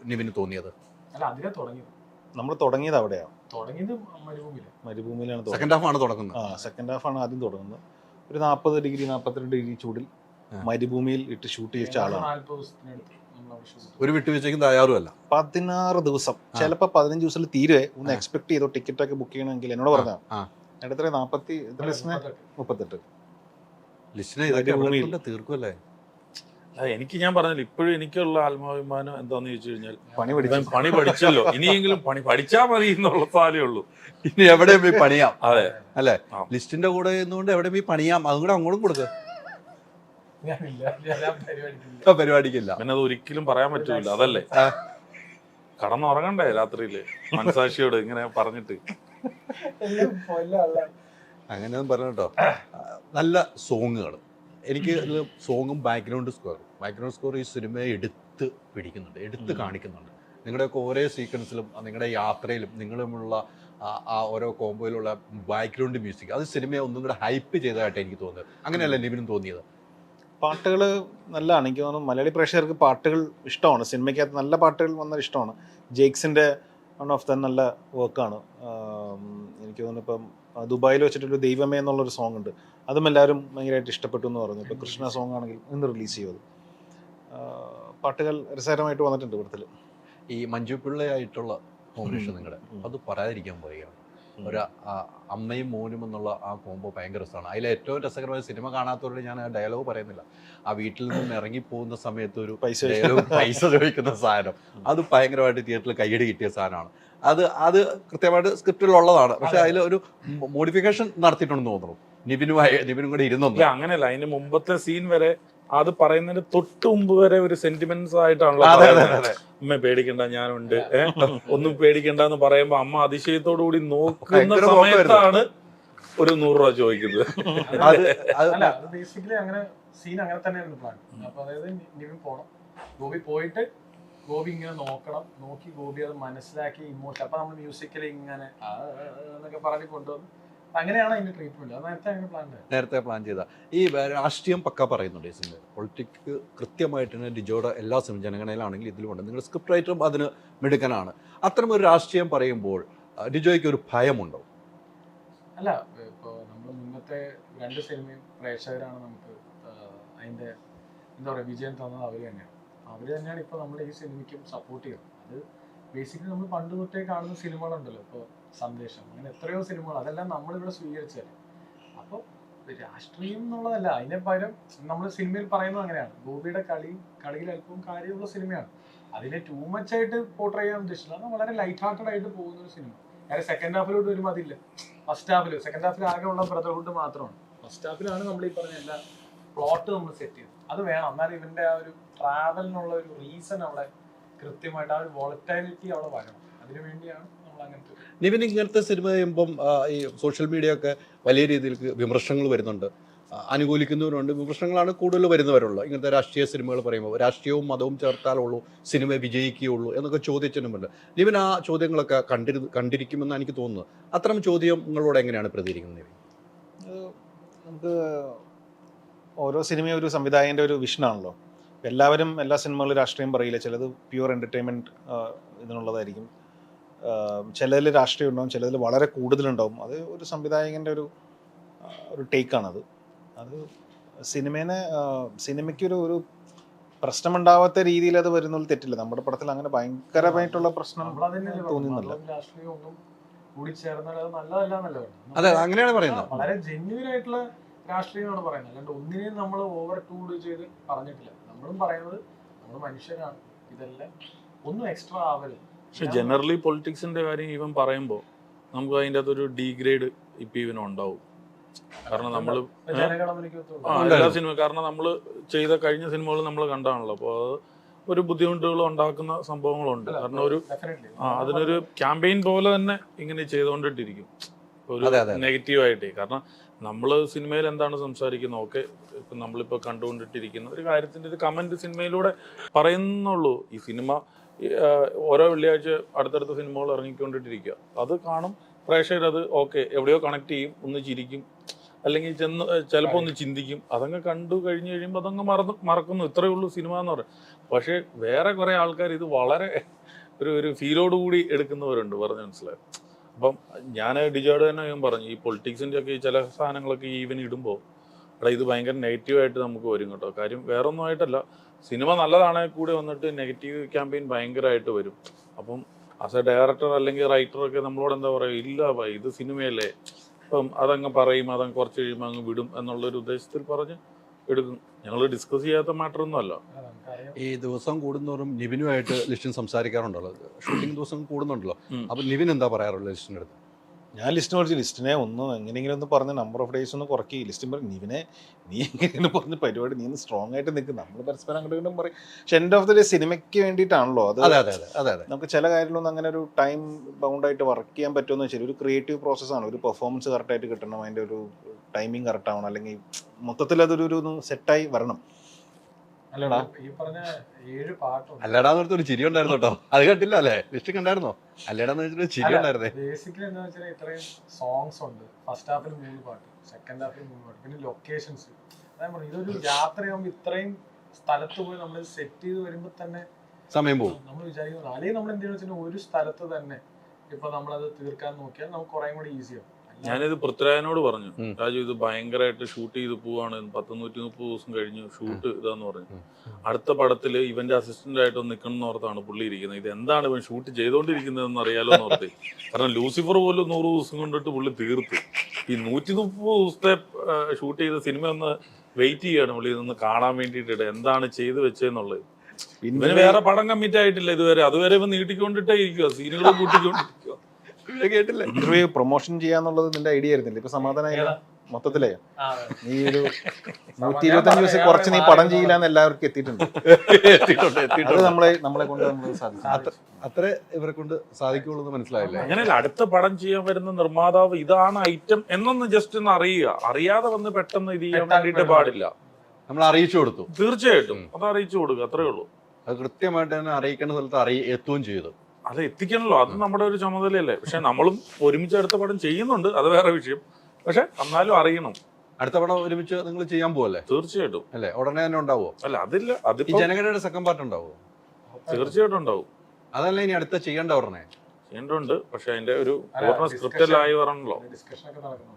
നിവിന് തോന്നിയത്? അല്ല, അതിലെ തുടങ്ങിയത് നമ്മൾ തുടങ്ങിയത് അവിടെയാണ്. തുടങ്ങിയത് മരുഭൂമിയിലാണ്. സെക്കൻഡ് ഹാഫ് ആണ് തുടങ്ങുന്നത്. സെക്കൻഡ് ഹാഫ് ആണ് ആദ്യം തുടങ്ങുന്നത്. ഒരു 40 ഡിഗ്രി 42 ഡിഗ്രി ചൂടിൽ മരുഭൂമിയിൽ ഇട്ട് ഷൂട്ട് ചെയ്ത ആളാണ്. 40 ദിവസത്തിനടുത്ത് ഒരു വിട്ടുവീഴ്ചയ്ക്കും തയ്യാറുമല്ല. 16 ദിവസം, ചിലപ്പോൾ 15 ദിവസത്തിൽ തീരെ ഒന്ന് എക്സ്പെക്ട് ചെയ്തോ ടിക്കറ്റ് ഒക്കെ ബുക്ക് ചെയ്യണമെങ്കിൽ എന്നോട് പറഞ്ഞാൽ എത്ര 38 ലിസ്റ്റിനെ ഇതൊക്കെ തീർക്കുമല്ലേ? എനിക്ക് ഞാൻ പറഞ്ഞില്ല, ഇപ്പോഴും എനിക്കുള്ള ആത്മാഭിമാനം എന്താന്ന് ചോദിച്ചു കഴിഞ്ഞാൽ പണി പഠിച്ചല്ലോ, ഇനിയെങ്കിലും പണി പഠിച്ചാൽ മതി എന്നുള്ള സാലേ ഉള്ളൂ. ഇനി എവിടെ പോയി പണിയാം. അതെ അല്ലെ, ലിസ്റ്റിന്റെ കൂടെ ഇരുന്നുകൊണ്ട് എവിടെ പോയി പണിയാം, അതും കൂടെ അങ്ങോട്ടും കൊടുക്കുക. പരിപാടിക്കില്ല, പിന്നെ അത് ഒരിക്കലും പറയാൻ പറ്റൂല. അതല്ലേ കടന്നുറങ്ങണ്ടേ രാത്രിയില് മനസാക്ഷിയോട് ഇങ്ങനെ പറഞ്ഞിട്ട്. അങ്ങനെയൊന്നും പറഞ്ഞു കേട്ടോ. നല്ല സോങ്ങുകൾ, എനിക്ക് സോങ്ങും ബാക്ക്ഗ്രൗണ്ട് സ്കോർ ഈ സിനിമയെ എടുത്ത് പിടിക്കുന്നുണ്ട്, എടുത്ത് കാണിക്കുന്നുണ്ട്. നിങ്ങളുടെയൊക്കെ ഓരോ സീക്വൻസിലും നിങ്ങളുടെ യാത്രയിലും നിങ്ങളുമുള്ള ആ ഓരോ കോമ്പോയിലുള്ള ബാക്ക്ഗ്രൗണ്ട് മ്യൂസിക് അത് സിനിമയെ ഒന്നും കൂടെ ഹൈപ്പ് ചെയ്തതായിട്ട് എനിക്ക് തോന്നുന്നത്. അങ്ങനെയല്ല നിവിനും തോന്നിയത്? പാട്ടുകൾ നല്ലതാണ്. എനിക്ക് തോന്നുന്നു മലയാളി പ്രേക്ഷകർക്ക് പാട്ടുകൾ ഇഷ്ടമാണ്. സിനിമയ്ക്കകത്ത് നല്ല പാട്ടുകൾ വന്നാൽ ഇഷ്ടമാണ്. ജെയ്ക്സിൻ്റെ വൺ ഓഫ് ദ നല്ല വർക്കാണ്. എനിക്ക് തോന്നുന്നു ഇപ്പം ദുബായിൽ വെച്ചിട്ടൊരു ദൈവമേ എന്നുള്ളൊരു സോങ് ഉണ്ട്, അതും എല്ലാവരും ഭയങ്കരമായിട്ട് ഇഷ്ടപ്പെട്ടു എന്ന് പറഞ്ഞു. ഇപ്പോൾ കൃഷ്ണ സോങ് ആണെങ്കിൽ ഇന്ന് റിലീസ് ചെയ്തത്. പാട്ടുകൾ രസകരമായിട്ട് വന്നിട്ടുണ്ട് പടത്തിൽ. ഈ മഞ്ജു പിള്ളയായിട്ടുള്ള കോമ്പിനേഷൻ നിങ്ങളുടെ അത് പറയാതിരിക്കാൻ പോവുകയാണ്. ഒരു അമ്മയും മോനും എന്നുള്ള ആ കോംബോ ഭയങ്കര രസമാണ്. അതിലെ ഏറ്റവും രസകരമായ സിനിമ കാണാത്തവരോട് ഞാൻ ആ ഡയലോഗ് പറയുന്നില്ല. ആ വീട്ടിൽ നിന്ന് ഇറങ്ങിപ്പോകുന്ന സമയത്ത് ഒരു പൈസ ചോദിക്കുന്ന സാധനം, അത് ഭയങ്കരമായിട്ട് തിയേറ്ററിൽ കയ്യടി കിട്ടിയ സാധനമാണ്. അത് കൃത്യമായിട്ട് സ്ക്രിപ്റ്റിലുള്ളതാണ്. പക്ഷെ അതിൽ ഒരു മോഡിഫിക്കേഷൻ നടത്തിയിട്ടുണ്ടെന്ന് തോന്നുന്നു. നിവിനും കൂടെ ഇരുന്നു. അങ്ങനെയല്ല, അതിന് മുമ്പത്തെ സീൻ വരെ അത് പറയുന്നതിന് തൊട്ട് മുമ്പ് വരെ ഒരു സെന്റിമെന്റ്സ് ആയിട്ടാണല്ലോ പറയുന്നത്. അമ്മ പേടിക്കണ്ട ഞാനുണ്ട്, ഒന്നും പേടിക്കണ്ട എന്ന് പറയുമ്പോ അമ്മ അതിശയത്തോടു കൂടി നോക്കുന്ന ഭയങ്കര സമയത്താണ് ഒരു 100 രൂപ ചോദിക്കുന്നത്. അല്ല അത് ബേസിക്കലി അങ്ങനെ സീൻ അങ്ങനെ തന്നെയായിരുന്നു പ്ലാൻ. അപ്പൊ അതായത് നിവിൻ പോണം, ഗോപി പോയിട്ട് ഗോപി ഇങ്ങനെ നോക്കണം, നോക്കി ഗോപി അത് മനസ്സിലാക്കി ഇമോഷൻ, അപ്പൊ നമ്മൾ മ്യൂസിക്കലി ഇങ്ങനെ എന്നൊക്കെ പറഞ്ഞ് കൊണ്ടുവന്ന് അങ്ങനെയാണ് അതിന്റെ ട്രീറ്റ്മെന്റ്. അത് നേരത്തെ അങ്ങനെ പ്ലാൻ ചെയ്തത്. നേരത്തെ പ്ലാൻ ചെയ്ത ഈ രാഷ്ട്രീയം പക്ക പറയുന്നുണ്ട് ഈ സിനിമ. പൊളിറ്റിക്സ് കൃത്യമായിട്ട് തന്നെ ഡിജോയുടെ എല്ലാ സിനിമ ജനഗണയിലാണെങ്കിൽ ഇതിലുമുണ്ട്. നിങ്ങൾ സ്ക്രിപ്റ്റ് റൈറ്ററും അതിന് മിടുക്കനാണ്. അത്തരമൊരു രാഷ്ട്രീയം പറയുമ്പോൾ ഡിജോയ്ക്ക് ഒരു ഭയമുണ്ടോ? അല്ല, ഇപ്പോൾ നമ്മൾ മുന്നത്തെ 2 സിനിമയും പ്രേക്ഷകരാണ് നമുക്ക് അതിന്റെ എന്താ പറയുക വിജയം തന്നത്. അവർ തന്നെയാണ്. അവർ തന്നെയാണ് ഇപ്പോൾ നമ്മൾ ഈ സിനിമയ്ക്കും സപ്പോർട്ട് ചെയ്യുന്നത്. അത് ബേസിക്കലി നമ്മൾ പണ്ട് തൊട്ടേ കാണുന്ന സിനിമകളുണ്ടല്ലോ, ഇപ്പോൾ സന്ദേശം, അങ്ങനെ എത്രയോ സിനിമകൾ, അതെല്ലാം നമ്മളിവിടെ സ്വീകരിച്ചല്ലേ. അപ്പോൾ രാഷ്ട്രീയം എന്നുള്ളതല്ല, അതിനെ പകരം നമ്മൾ സിനിമയിൽ പറയുന്നത് അങ്ങനെയാണ്. ഗോപിയുടെ കളിയിൽ അല്പവും കാര്യമുള്ള സിനിമയാണ്. അതിനെ ടൂ മച്ച് ആയിട്ട് പോർട്രേ ചെയ്യാൻ ഉദ്ദേശിച്ചില്ല. അത് വളരെ ലൈറ്റ് ഹാർട്ടഡ് ആയിട്ട് പോകുന്ന ഒരു സിനിമ. കാര്യം സെക്കൻഡ് ഹാഫിലോട്ട് വരുമ്പോൾ അതില്ല. സെക്കൻഡ് ഹാഫിൽ ആകെ ഉള്ള ബ്രദർഹുഡ് മാത്രമാണ്. ഫസ്റ്റ് ഹാഫിലാണ് നമ്മൾ ഈ പറഞ്ഞ എല്ലാ പ്ലോട്ട് നമ്മൾ സെറ്റ് ചെയ്തത്. അത് വേണം, എന്നാൽ ഇവന്റെ ആ ഒരു ട്രാവലിനുള്ള ഒരു റീസൺ അവിടെ കൃത്യമായിട്ട്, ആ ഒരു വോളറ്റൈലിറ്റി അവിടെ വരണം. അതിനു വേണ്ടിയാണ് നമ്മൾ അങ്ങനത്തെ. നിവിൻ, ഇങ്ങനത്തെ സിനിമ ചെയ്യുമ്പം ഈ സോഷ്യൽ മീഡിയ ഒക്കെ വലിയ രീതിയിൽ വിമർശനങ്ങൾ വരുന്നുണ്ട്. അനുകൂലിക്കുന്നവരുണ്ട്, വിമർശനങ്ങളാണ് കൂടുതൽ വരുന്നവരുള്ളൂ. ഇങ്ങനത്തെ രാഷ്ട്രീയ സിനിമകൾ പറയുമ്പോൾ രാഷ്ട്രീയവും മതവും ചേർത്താലുള്ളൂ സിനിമ വിജയിക്കുകയുള്ളൂ എന്നൊക്കെ ചോദിച്ചിട്ടുമുണ്ട്. നിവിൻ ആ ചോദ്യങ്ങളൊക്കെ കണ്ടിരിക്കുമെന്നാണ് എനിക്ക് തോന്നുന്നത്. അത്തരം ചോദ്യം നിങ്ങളോട് എങ്ങനെയാണ് പ്രതികരിക്കുന്നത് നിവിൻ? നമുക്ക് ഓരോ സിനിമയും ഒരു സംവിധായകൻ്റെ ഒരു വിഷനാണല്ലോ. എല്ലാവരും എല്ലാ സിനിമകളിലും രാഷ്ട്രീയം പറയില്ല. ചിലത് പ്യുവർ എൻ്റർടൈൻമെൻറ്റ് ഇതിനുള്ളതായിരിക്കും. ചിലതിൽ രാഷ്ട്രീയം ഉണ്ടാവും, ചിലതിൽ വളരെ കൂടുതലുണ്ടാവും. അത് ഒരു സംവിധായകൻ്റെ ഒരു ടേക്കാണത്. അത് സിനിമയ്ക്കൊരു പ്രശ്നമുണ്ടാവാത്ത രീതിയിൽ അത് വരുന്നതിൽ തെറ്റില്ല. നമ്മുടെ പടത്തിൽ അങ്ങനെ ഭയങ്കരമായിട്ടുള്ള പ്രശ്നം തോന്നുന്നില്ല. രാഷ്ട്രീയം ഒന്നും കൂടി ചേർന്നാൽ അത് നല്ലതല്ല എന്നല്ല. അതെ, അങ്ങനെയാണ് പറയുന്നത്. വളരെ ജെന്യൂൻ ആയിട്ടുള്ള രാഷ്ട്രീയമാണ് പറയുന്നത്. അല്ലാണ്ട് ഒന്നിനെയും നമ്മൾ ഓവർ ടൂഡ് ചെയ്ത് പറഞ്ഞിട്ടില്ല. നമ്മളും പറയുന്നത് നമ്മൾ മനുഷ്യരാണ്, ഇതെല്ലാം ഒന്നും എക്സ്ട്രാ ആവരുത്. പക്ഷെ ജനറലി പൊളിറ്റിക്സിന്റെ കാര്യം ഇവൻ പറയുമ്പോൾ നമുക്ക് അതിൻ്റെ അകത്തൊരു ഡീഗ്രേഡ് ഇപ്പം ഇവനുണ്ടാവും. കാരണം നമ്മൾ എല്ലാ സിനിമ, കാരണം നമ്മൾ ചെയ്ത കഴിഞ്ഞ സിനിമകൾ നമ്മൾ കണ്ടാണല്ലോ. അപ്പോൾ അത് ഒരു ബുദ്ധിമുട്ടുകൾ ഉണ്ടാക്കുന്ന സംഭവങ്ങളുണ്ട്. കാരണം അതിനൊരു ക്യാമ്പയിൻ പോലെ തന്നെ ഇങ്ങനെ ചെയ്തുകൊണ്ടിട്ടിരിക്കും ഒരു നെഗറ്റീവായിട്ട്. കാരണം നമ്മൾ സിനിമയിൽ എന്താണ് സംസാരിക്കുന്നത്, ഓക്കെ, ഇപ്പം നമ്മളിപ്പോൾ കണ്ടുകൊണ്ടിട്ടിരിക്കുന്ന ഒരു കാര്യത്തിൻ്റെ ഒരു കമൻറ്റ് സിനിമയിലൂടെ പറയുന്നുള്ളൂ. ഈ സിനിമ ഓരോ വെള്ളിയാഴ്ച അടുത്തടുത്ത സിനിമകൾ ഇറങ്ങിക്കൊണ്ടിട്ടിരിക്കുക. അത് കാണും പ്രേക്ഷകർ, അത് ഓക്കെ എവിടെയോ കണക്ട് ചെയ്യും, ഒന്ന് ചിരിക്കും, അല്ലെങ്കിൽ ചിലപ്പോൾ ഒന്ന് ചിന്തിക്കും. അതങ്ങ് കണ്ടു കഴിഞ്ഞ് കഴിയുമ്പോൾ അതങ്ങ് മറക്കുന്നു. ഇത്രയേ ഉള്ളൂ സിനിമ എന്ന് പറയും. പക്ഷേ വേറെ കുറേ ആൾക്കാർ ഇത് വളരെ ഒരു ഫീലോടുകൂടി എടുക്കുന്നവരുണ്ട്, പറഞ്ഞ് മനസ്സിലായി. അപ്പം ഞാൻ ഡിജോയുടെ തന്നെ പറഞ്ഞു, ഈ പൊളിറ്റിക്സിൻ്റെ ഒക്കെ ഈ ചില സാധനങ്ങളൊക്കെ ഈവൻ ഇടുമ്പോൾ എടാ ഇത് ഭയങ്കര നെഗറ്റീവായിട്ട് നമുക്ക് വരും കേട്ടോ. കാര്യം വേറൊന്നും ആയിട്ടല്ല, സിനിമ നല്ലതാണെങ്കിൽ കൂടെ വന്നിട്ട് നെഗറ്റീവ് ക്യാമ്പയിൻ ഭയങ്കരമായിട്ട് വരും. അപ്പം ആസ് എ ഡയറക്ടർ അല്ലെങ്കിൽ റൈറ്ററൊക്കെ നമ്മളോട് എന്താ പറയുക, ഇല്ല ഇത് സിനിമയല്ലേ, അപ്പം അതങ്ങ് പറയും, അതങ്ങ് കുറച്ച് കഴിയുമ്പോൾ അങ്ങ് വിടും എന്നുള്ളൊരു ഉദ്ദേശത്തിൽ പറഞ്ഞ് എടുക്കും. ഞങ്ങൾ ഡിസ്കസ് ചെയ്യാത്ത മാറ്ററൊന്നും അല്ല. ഈ ദിവസം കൂടുന്നവരും നിവിനുമായിട്ട് ലിസ്റ്റിൻ സംസാരിക്കാറുണ്ടല്ലോ, ഷൂട്ടിംഗ് ദിവസം കൂടുന്നുണ്ടല്ലോ. അപ്പം നിവിൻ എന്താ പറയാറുള്ളത് ലിസ്റ്റിൻ്റെ അടുത്ത്? ഞാൻ ലിസ്റ്റിനെ ഒന്ന് എങ്ങനെയെങ്കിലും ഒന്ന് പറഞ്ഞ് നമ്പർ ഓഫ് ഡേയ്സ് ഒന്ന് കുറയ്ക്കുക. ലിസ്റ്റും പറയും നിവിനെ നീ എങ്ങനെയാണ് പറഞ്ഞ പരിപാടി, നീ ഒന്ന് സ്ട്രോങ് ആയിട്ട് നിൽക്കും, നമ്മൾ പരസ്പരം അങ്ങോട്ടും പറയും. പക്ഷെ എൻഡ് ഓഫ് ദി ഡേ സിനിമയ്ക്ക് വേണ്ടിയിട്ടാണല്ലോ അത്. നമുക്ക് ചില കാര്യങ്ങളൊന്നും അങ്ങനെ ഒരു ടൈം ബൗണ്ടായിട്ട് വർക്ക് ചെയ്യാൻ പറ്റുമെന്ന് വെച്ചാൽ ഒരു ക്രിയേറ്റീവ് പ്രോസസ്സാണ്. ഒരു പെർഫോമൻസ് കറക്റ്റായിട്ട് കിട്ടണം, അതിൻ്റെ ഒരു ടൈമിങ് കറക്റ്റ് ആവണം, അല്ലെങ്കിൽ മൊത്തത്തിൽ അതൊരു സെറ്റായി വരണം. അല്ലടാ ഈ പറഞ്ഞ 7 പാട്ടുണ്ട്. അല്ലടാന്ന് പറഞ്ഞൊരു ചിരി ഉണ്ടായിരുന്നു കേട്ടോ. അത് കണ്ടില്ല അല്ലേ? ലിസ്റ്റ് കണ്ടായിരുന്നോ? അല്ലടാന്ന് വെച്ചിട്ട് ചിരി ഉണ്ടായിരുന്നേ. ബേസിക്കലി എന്താ വെച്ചാൽ ഇത്രയും സോങ്സ് ഉണ്ട്. ഫസ്റ്റ് ഹാഫിൽ 3 പാട്ട്, സെക്കൻഡ് ഹാഫിൽ 3 പാട്ട്, പിന്നെ ലൊക്കേഷൻസ്. അതായത് പറഞ്ഞു ഇതൊരു യാത്രയാകുമ്പോൾ ഇത്രയും സ്ഥലത്ത് പോയി നമ്മൾ സെറ്റ് ചെയ്ത് വരുമ്പോൾ തന്നെ സമയം പോകും നമ്മൾ വിചാരിക്കുന്നത്. അല്ലെങ്കിൽ നമ്മൾ എന്തെന്ന് വെച്ചാൽ ഒരു സ്ഥലത്ത് തന്നെ ഇപ്പൊ നമ്മളത് തീർക്കാൻ നോക്കിയാൽ നമുക്ക് കുറേ കൂടി ഈസിയാവും. ഞാനിത് പൃഥ്വിരാജിനോട് പറഞ്ഞു, രാജു ഇത് ഭയങ്കരമായിട്ട് ഷൂട്ട് ചെയ്ത് പോവാണ്, 130 ദിവസം കഴിഞ്ഞു ഷൂട്ട് ഇതാന്ന് പറഞ്ഞു. അടുത്ത പടത്തിൽ ഇവന്റെ അസിസ്റ്റന്റ് ആയിട്ട് നിൽക്കണം എന്ന് ഓർത്താണ് പുള്ളി ഇരിക്കുന്നത്. ഇത് എന്താണ് ഇവൻ ഷൂട്ട് ചെയ്തുകൊണ്ടിരിക്കുന്നതെന്ന് അറിയാലോ എന്ന് ഓർത്ത്. കാരണം ലൂസിഫർ പോലും 100 ദിവസം കൊണ്ടിട്ട് പുള്ളി തീർത്തു. ഈ 130 ദിവസത്തെ ഷൂട്ട് ചെയ്ത സിനിമ ഒന്ന് വെയിറ്റ് ചെയ്യാണ് പുള്ളി ഇതൊന്ന് കാണാൻ വേണ്ടിയിട്ട് എന്താണ് ചെയ്ത് വെച്ചതെന്നുള്ളത്. ഇവന് വേറെ പടം കമ്മിറ്റ് ആയിട്ടില്ല ഇതുവരെ. അതുവരെ ഇവൻ നീട്ടിക്കൊണ്ടിട്ടേ ഇരിക്കുക, സീനുകൾ കൂട്ടിക്കൊണ്ടിരിക്കുക. കേട്ടില്ല ഇന്റർവ്യൂ പ്രൊമോഷൻ ചെയ്യാന്നുള്ളത് നിന്റെ ഐഡിയ ആയിരുന്നില്ല? ഇപ്പൊ സമാധാനമായി മൊത്തത്തിലേ ആ, നീ ഒരു 125 ദിവസം കുറച്ച് നീ പടം ചെയ്യില്ല എന്ന് എല്ലാവർക്കും എത്തിയിട്ടുണ്ട്. അത് നമ്മളെ കൊണ്ട് നമ്മൾ സാധിച്ചു. അത്ര ഇവരെ കൊണ്ട് സാധിക്കുള്ളൂ എന്ന് മനസ്സിലായില്ലേ? അങ്ങനെയല്ല, അടുത്ത പടം ചെയ്യാൻ വരുന്ന നിർമ്മാതാവ് ഇതാണ് ഐറ്റം എന്നൊന്ന് ജസ്റ്റ് ഒന്ന് അറിയുക. അറിയാതെ വന്ന് പെട്ടെന്ന് ഇത് ചെയ്യാൻ വേണ്ടിയിട്ട് പാടില്ല. നമ്മൾ അറിയിച്ചു കൊടുത്തു. തീർച്ചയായിട്ടും അത് അറിയിച്ചു കൊടുക്കുക, അത്രേ ഉള്ളൂ. അത് കൃത്യമായിട്ട് തന്നെ അറിയിക്കേണ്ട സ്ഥലത്ത് എത്തുകയും ചെയ്തു. അത് എത്തിക്കണല്ലോ, അത് നമ്മുടെ ഒരു ചുമതലയല്ലേ. പക്ഷെ നമ്മളും ഒരുമിച്ച് അടുത്ത പടം ചെയ്യുന്നുണ്ട്, അത് വേറെ വിഷയം. പക്ഷെ എന്നാലും അറിയണം. അടുത്ത പടം ഒരുമിച്ച് നിങ്ങൾ ചെയ്യാൻ പോവല്ലേ? തീർച്ചയായിട്ടും. അല്ലേ? ഉടനെ തന്നെ ഉണ്ടാവുമോ? അല്ല, അതില്ല, ഈ അതിപ്പോ ജനഗണയുടെ സെക്കൻഡ് പാർട്ട് ഉണ്ടാവുമോ? തീർച്ചയായിട്ടും ഉണ്ടാവും. അതല്ല ഇനി അടുത്ത ചെയ്യേണ്ട ഉടനെ? ചെയ്യേണ്ടതുണ്ട്, പക്ഷെ അതിന്റെ ഒരു പൂർണ്ണ സ്ക്രിപ്റ്റല്ലായി വരണല്ലോ. ഡിസ്കഷൻ ഒക്കെ നടക്കുന്നു.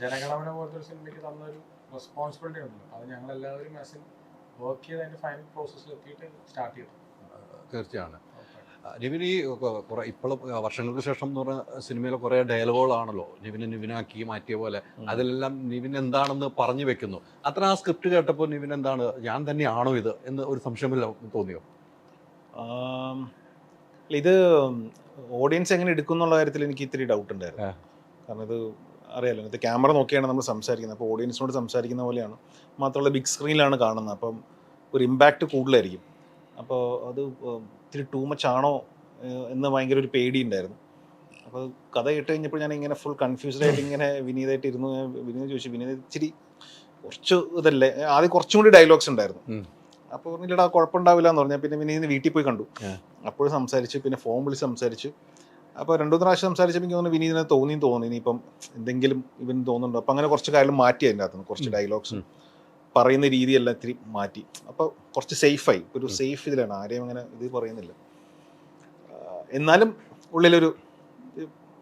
ജനഗണമന പോലത്തെ ഒരു സിനിമയ്ക്ക് തന്നൊരു റെസ്പോൺസിബിലിറ്റി ഉണ്ടല്ലോ, അത് ഞങ്ങൾ എല്ലാവരും വർക്ക് ചെയ്ത് അതിന്റെ ഫൈനൽ പ്രോസസ്സിൽ എത്തിയിട്ട് സ്റ്റാർട്ട് ചെയ്തു. തീർച്ചയാണ്. നിവിൻ ഈ ഇപ്പോഴും വർഷങ്ങൾക്ക് ശേഷം എന്ന് പറഞ്ഞ സിനിമയിലെ കുറേ ഡയലോഗുകളാണല്ലോ നിവിനാക്കി മാറ്റിയ പോലെ. അതിലെല്ലാം നിവിൻ എന്താണെന്ന് പറഞ്ഞു വെക്കുന്നു. അത്ര ആ സ്ക്രിപ്റ്റ് കേട്ടപ്പോൾ നിവിൻ എന്താണ്, ഞാൻ തന്നെയാണോ ഇത് എന്ന് ഒരു സംശയമില്ല തോന്നിയോ? ഇത് ഓഡിയൻസ് എങ്ങനെ എടുക്കും എന്നുള്ള കാര്യത്തിൽ എനിക്ക് ഇത്തിരി ഡൗട്ട് ഉണ്ടായിരുന്നു. കാരണം ഇത് അറിയാലോ, ഇത് ക്യാമറ നോക്കിയാണ് നമ്മൾ സംസാരിക്കുന്നത്. അപ്പോൾ ഓഡിയൻസിനോട് സംസാരിക്കുന്ന പോലെയാണ്. മാത്രമല്ല ബിഗ് സ്ക്രീനിലാണ് കാണുന്നത്, അപ്പം ഒരു ഇമ്പാക്റ്റ് കൂടുതലായിരിക്കും. അപ്പോൾ അത് ഇത്തിരി ടൂ മച്ച് ആണോ എന്ന് ഭയങ്കര ഒരു പേടി ഉണ്ടായിരുന്നു. അപ്പോൾ കഥ കേട്ട് കഴിഞ്ഞപ്പോൾ ഞാൻ ഇങ്ങനെ ഫുൾ കൺഫ്യൂസ്ഡ് ആയിട്ട് ഇങ്ങനെ വിനീതായിട്ട് ഇരുന്നു. വിനീത് ചോദിച്ചു, വിനീത് ഇച്ചിരി കുറച്ച് ഇതല്ലേ, ആദ്യം കുറച്ചും കൂടി ഡയലോഗ്സ് ഉണ്ടായിരുന്നു. അപ്പോൾ പറഞ്ഞില്ലടാ കുഴപ്പമുണ്ടാവില്ല എന്ന് പറഞ്ഞാൽ പിന്നെ വിനീതിന് വീട്ടിൽ പോയി കണ്ടു. അപ്പോഴും സംസാരിച്ചു, പിന്നെ ഫോൺ വിളിച്ച് സംസാരിച്ചു. അപ്പോൾ 2-3 പ്രാവശ്യം സംസാരിച്ചപ്പോൾ എനിക്ക് തോന്നുന്നു വിനീതിനെ തോന്നി ഇനിയിപ്പം എന്തെങ്കിലും ഇവന് തോന്നുന്നുണ്ടോ. അപ്പം അങ്ങനെ കുറച്ച് കാര്യം മാറ്റി അതിൻ്റെ അകത്തുനിന്ന് കുറച്ച് ഡയലോഗ്സും പറയുന്ന രീതിയെല്ലാം ഇത്തിരി മാറ്റി. അപ്പോൾ കുറച്ച് സേഫായി, ഒരു സേഫ് ഇതിലാണ്, ആരെയും അങ്ങനെ ഇത് പറയുന്നില്ല. എന്നാലും ഉള്ളിലൊരു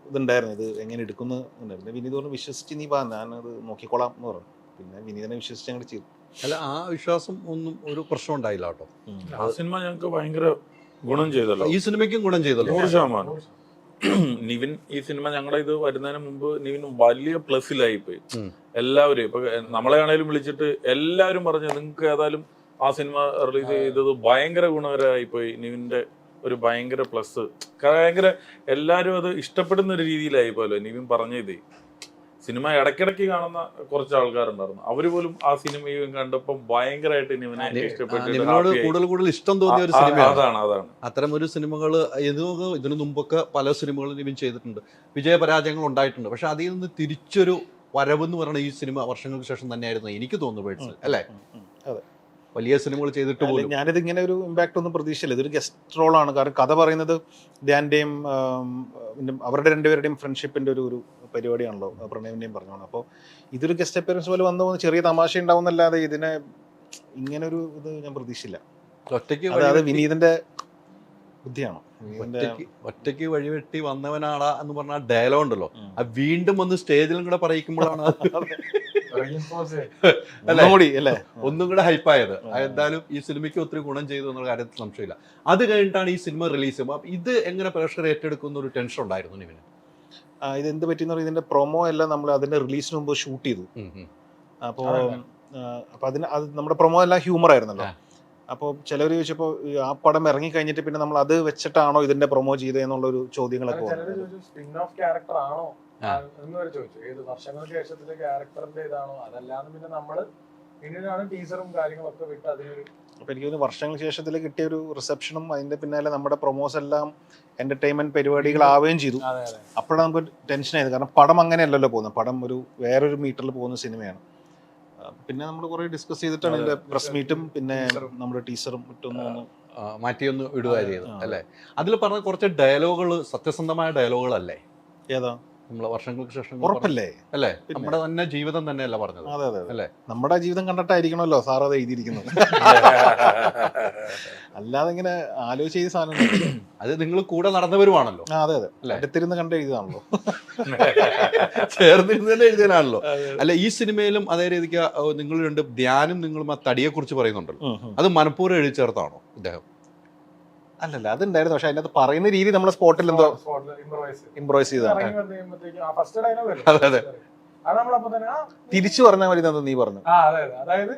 ഇതുണ്ടായിരുന്നു, ഇത് എങ്ങനെ എടുക്കുന്നു ഉണ്ടായിരുന്നു. വിനീത് പറഞ്ഞു വിശ്വസിച്ച് നീ വാ, ഞാനത് നോക്കിക്കോളാം എന്ന് പറഞ്ഞു. പിന്നെ വിനീതിനെ വിശ്വസിച്ച് അങ്ങോട്ട് ചെയ്തു. അല്ല, ആ വിശ്വാസം ഒന്നും ഒരു പ്രശ്നം ഉണ്ടായില്ല കേട്ടോ. ആ സിനിമ ഞങ്ങൾക്ക് ഭയങ്കര ഗുണം ചെയ്തല്ലോ. ഈ സിനിമയ്ക്കും ഗുണം ചെയ്തല്ലോ. 100%. നിവിൻ ഈ സിനിമ ഞങ്ങളുടെ ഇത് വരുന്നതിന് മുമ്പ് നിവിൻ വലിയ പ്ലസിലായി പോയി. എല്ലാവരും ഇപ്പൊ നമ്മളെ ആണെങ്കിലും വിളിച്ചിട്ട് എല്ലാവരും പറഞ്ഞു നിങ്ങൾക്ക് ഏതായാലും ആ സിനിമ റിലീസ് ചെയ്തത് ഭയങ്കര ഗുണകരമായി പോയി. നിവിന്റെ ഒരു ഭയങ്കര പ്ലസ്, ഭയങ്കര എല്ലാവരും അത് ഇഷ്ടപ്പെടുന്ന ഒരു രീതിയിലായി പോയല്ലോ നിവിൻ പറഞ്ഞത്. സിനിമ ഇടയ്ക്കിടയ്ക്ക് കാണുന്ന കുറച്ച് ആൾക്കാരുണ്ടായിരുന്നു, അവര് പോലും ആ സിനിമയും കണ്ടപ്പോൾ ഭയങ്കരമായിട്ട് നിവിനെ നിവിനോട് കൂടുതൽ ഇഷ്ടം തോന്നിയ ഒരു സിനിമ അതാണ്. അത്തരം ഒരു സിനിമകൾ ഇതിനു മുമ്പൊക്കെ പല സിനിമകളും നിവിൻ ചെയ്തിട്ടുണ്ട്, വിജയപരാജയങ്ങൾ ഉണ്ടായിട്ടുണ്ട്. പക്ഷെ അതിൽ നിന്ന് തിരിച്ചൊരു വരവെന്ന് പറയുന്ന ഈ സിനിമ വർഷങ്ങൾക്ക് ശേഷം തന്നെയായിരുന്നു എനിക്ക് തോന്നുന്നു പേഴ്സണൽ, അല്ലേ? അതെ, വലിയ സിനിമകൾ ചെയ്തിട്ട് പോലും ഞാനിത് ഇങ്ങനെ ഒരു ഇമ്പാക്റ്റ് ഒന്നും പ്രതീക്ഷയില്ല. ഇതൊരു ഗസ്റ്റ് റോളാണ്. കാരണം കഥ പറയുന്നത് ധ്യാന്റെയും അവരുടെ രണ്ടുപേരുടെയും ഫ്രണ്ട്ഷിപ്പിന്റെ ഒരു പരിപാടിയാണല്ലോ, പ്രണയവിന്റെയും പറഞ്ഞോളൂ. അപ്പോൾ ഇതൊരു ഗസ്റ്റ് അപ്പിയറൻസ് പോലെ വന്നു പോകുന്ന ചെറിയ തമാശ ഉണ്ടാവുന്നല്ലാതെ ഇതിനെ ഇങ്ങനെ ഒരു ഇത് ഞാൻ പ്രതീക്ഷിച്ചില്ല. അതായത് വിനീതിന്റെ ബുദ്ധിയാണോ, ഒറ്റയ്ക്ക് വഴിവെട്ടി വന്നവനാടാ എന്ന് പറഞ്ഞ ഡയലോഗ് ഉണ്ടല്ലോ, അത് വീണ്ടും വന്ന് സ്റ്റേജിലും കൂടെ പറയിക്കുമ്പോഴാണ് ഒന്നും കൂടെ ഹൈപ്പായത്. എന്തായാലും ഈ സിനിമയ്ക്ക് ഒത്തിരി ഗുണം ചെയ്തു എന്നുള്ള കാര്യത്തിൽ സംശയമില്ല. അത് കഴിഞ്ഞിട്ടാണ് ഈ സിനിമ റിലീസ് ചെയ്യുമ്പോൾ ഇത് എങ്ങനെ പ്രേക്ഷകർ ഏറ്റെടുക്കുന്ന ഒരു ടെൻഷൻ ഉണ്ടായിരുന്നു നിവിന്? ഇത് എന്ത് പറ്റിയെന്ന് പറയുന്നത്, ഇതിന്റെ പ്രൊമോ എല്ലാം നമ്മൾ അതിന്റെ റിലീസിന് മുമ്പ് ഷൂട്ട് ചെയ്തു. അപ്പോൾ അത് നമ്മുടെ പ്രൊമോ എല്ലാം ഹ്യൂമർ ആയിരുന്നല്ലോ. അപ്പോൾ ചിലവർ ചോദിച്ചപ്പോൾ ആ പടം ഇറങ്ങി കഴിഞ്ഞിട്ട് പിന്നെ നമ്മൾ അത് വെച്ചിട്ടാണോ ഇതിന്റെ പ്രൊമോ ചെയ്തതെന്നുള്ളൊരു ചോദ്യങ്ങളൊക്കെ സ്പിൻ ഓഫ് ക്യാരക്ടർ ആണോ എന്ന് വരെ ചോദിച്ചു. ഏത് വർഷങ്ങൾക്ക് ശേഷത്തിലെ ക്യാരക്ടറിന്റെ ഇതാണോ, അതല്ലാതെ പിന്നെ നമ്മള് പിന്നീടാണ് ടീസറും കാര്യങ്ങളൊക്കെ വിട്ട് അതിനൊരു. അപ്പോൾ എനിക്ക് തോന്നുന്നു വർഷങ്ങൾക്ക് ശേഷത്തിൽ കിട്ടിയ ഒരു റിസപ്ഷനും അതിന്റെ പിന്നാലെ നമ്മുടെ പ്രൊമോസ് എല്ലാം എന്റർടൈൻമെന്റ് പരിപാടികളാവുകയും ചെയ്തു. അപ്പോഴാണ് നമുക്ക് ടെൻഷനായത്. കാരണം പടം അങ്ങനെയല്ലല്ലോ പോകുന്നത്, പടം ഒരു വേറൊരു മീറ്ററിൽ പോകുന്ന സിനിമയാണ്. പിന്നെ നമ്മൾ കുറെ ഡിസ്കസ് ചെയ്തിട്ടാണ് ഇതിന്റെ പ്രസ് മീറ്റും പിന്നെ നമ്മുടെ ടീസറും മാറ്റിയൊന്ന് വിടുക ചെയ്തു, അല്ലേ? അതിൽ പറഞ്ഞ കുറച്ച് ഡയലോഗുകൾ സത്യസന്ധമായ ഡയലോഗുകളല്ലേ? ഏതാ? നമ്മള് വർഷങ്ങൾക്ക് ശേഷം ഉറപ്പല്ലേ, അല്ലേ? നമ്മുടെ തന്നെ ജീവിതം തന്നെയല്ല പറഞ്ഞത്. അതെ അതെ അല്ലേ? നമ്മുടെ ജീവിതം കണ്ടിട്ടായിരിക്കണമല്ലോ സാർ അത് എഴുതിയിരിക്കുന്നത്. അല്ലാതെ ഇങ്ങനെ ആലോചിച്ച് ചെയ്ത സാധനം അത് നിങ്ങൾ കൂടെ നടന്നവരുമാണല്ലോ. അതെ അതെ, അടുത്തിരുന്ന് കണ്ട് എഴുതാണല്ലോ, ചേർന്നിരുന്ന് തന്നെ എഴുതിയാണല്ലോ. അല്ല, ഈ സിനിമയിലും അതേ രീതിക്ക് നിങ്ങൾ രണ്ട് ധ്യാനും നിങ്ങളും ആ തടിയെ കുറിച്ച് പറയുന്നുണ്ടല്ലോ, അത് മനഃപൂർവ്വം എഴുതി ചേർത്താണോ ഇദ്ദേഹം? അല്ലല്ല, അതുണ്ടായിരുന്നു. പക്ഷെ അതിനകത്ത് പറയുന്ന രീതി നമ്മളെ സ്പോട്ടിൽ എന്തോ ഇംപ്രൂവൈസ് ചെയ്തതാണ്. തിരിച്ചു പറഞ്ഞാൽ മതി എന്ന് നീ പറഞ്ഞു. അതായത്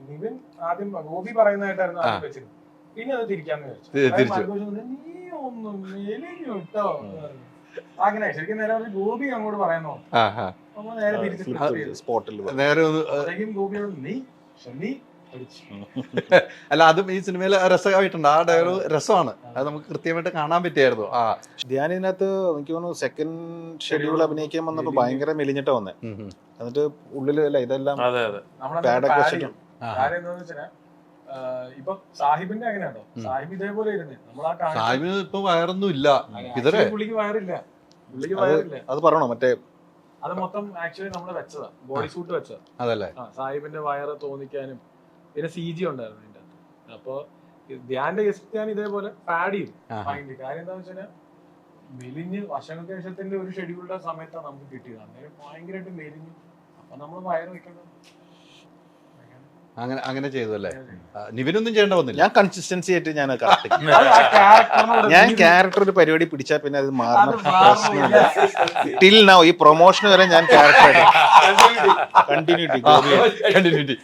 നിവിൻ ആദ്യം ഗോപി പറയുന്നതായിട്ടായിരുന്നു ആദ്യം വെച്ചിരുന്നത്. പിന്നെ അത് തിരിക്കാന്ന് വിചാരിച്ചു. നീ ഒന്നും മെലിഞ്ഞു കേട്ടോ. അങ്ങനെ ശരിക്കും നേരെ പറഞ്ഞ ഗോപി അങ്ങോട്ട് പറയുന്നോ ആ ആ നമ്മൾ നേരെ തിരിച്ച് flip ചെയ്തു. സ്പോട്ടിൽ നേരെ ഒന്ന് അപ്പോഴേക്കും ഗോപിയോട് നീ ഷമി അടിച്ചു. അല്ല അതും ഈ സിനിമയിൽ രസമായിട്ടുണ്ട്. ആ ഡയലോഗ് രസമാണ്, അത് നമുക്ക് കൃത്യമായിട്ട് കാണാൻ പറ്റിയായിരുന്നു. ആ ധ്യാൻ ഇതിനകത്ത് എനിക്ക് തോന്നുന്നു സെക്കൻഡ് ഷെഡ്യൂൾ അഭിനയിക്കാൻ വന്നപ്പോൾ ഭയങ്കര മെലിഞ്ഞിട്ടാ വന്നേ. എന്നിട്ട് ഉള്ളിലല്ല ഇതെല്ലാം അതെ അതെ നമ്മളെ Pad ഒക്കെ pad വെച്ചിട്ട്. ചെയ്യും. കാര്യം എന്താന്ന് വെച്ചാൽ ഇപ്പൊ സാഹിബിന്റെ അങ്ങനെയാണോ, സാഹിബ് ഇതേപോലെ ഇരുന്നേ നമ്മളാ സാഹിബിന് ഇപ്പൊ വയറൊന്നും ഇല്ല. ഇതരെ പുള്ളിക്ക് വയറില്ല, പുള്ളിക്ക് വയറില്ല. അത് പറയണോ മറ്റേ അത് മൊത്തം ആക്ച്വലി നമ്മള് വെച്ചതാ, ബോഡി സൂട്ട് വെച്ചതാ. അതല്ലേ സാഹിബിന്റെ വയറ് തോന്നിക്കാനും പിന്നെ CG ഉണ്ടായിരുന്നു അതിന്റെ അകത്ത്. അപ്പൊ ധ്യാന്റെ ഗസ്റ്റ് ഞാൻ ഇതേപോലെ പാഡ് ചെയ്തു മൈൻഡ്. കാര്യം എന്താന്ന് വെച്ചാൽ മെലിഞ്ഞ് വർഷങ്ങൾക്ക് ഒരു ഷെഡ്യൂളിന്റെ സമയത്താണ് നമുക്ക് കിട്ടിയത്. അന്നേരം ഭയങ്കരമായിട്ട് മെലിഞ്ഞു. അപ്പൊ നമ്മള് വയറ് വെക്കേണ്ടത് അങ്ങനെ ചെയ്തു അല്ലേ. നിവിനൊന്നും ചെയ്യേണ്ട വന്നില്ല. ഞാൻ കൺസിസ്റ്റൻസി ആയിട്ട് ഞാൻ ഞാൻ ക്യാരക്ടർ ഒരു പരിപാടി പിടിച്ചാൽ പിന്നെ അത് മാറുന്ന പ്രശ്നമില്ല. ടിൽ നൗ ഈ പ്രൊമോഷൻ വരെ ഞാൻ ക്യാരക്ടർ കണ്ടിന്യൂറ്റി.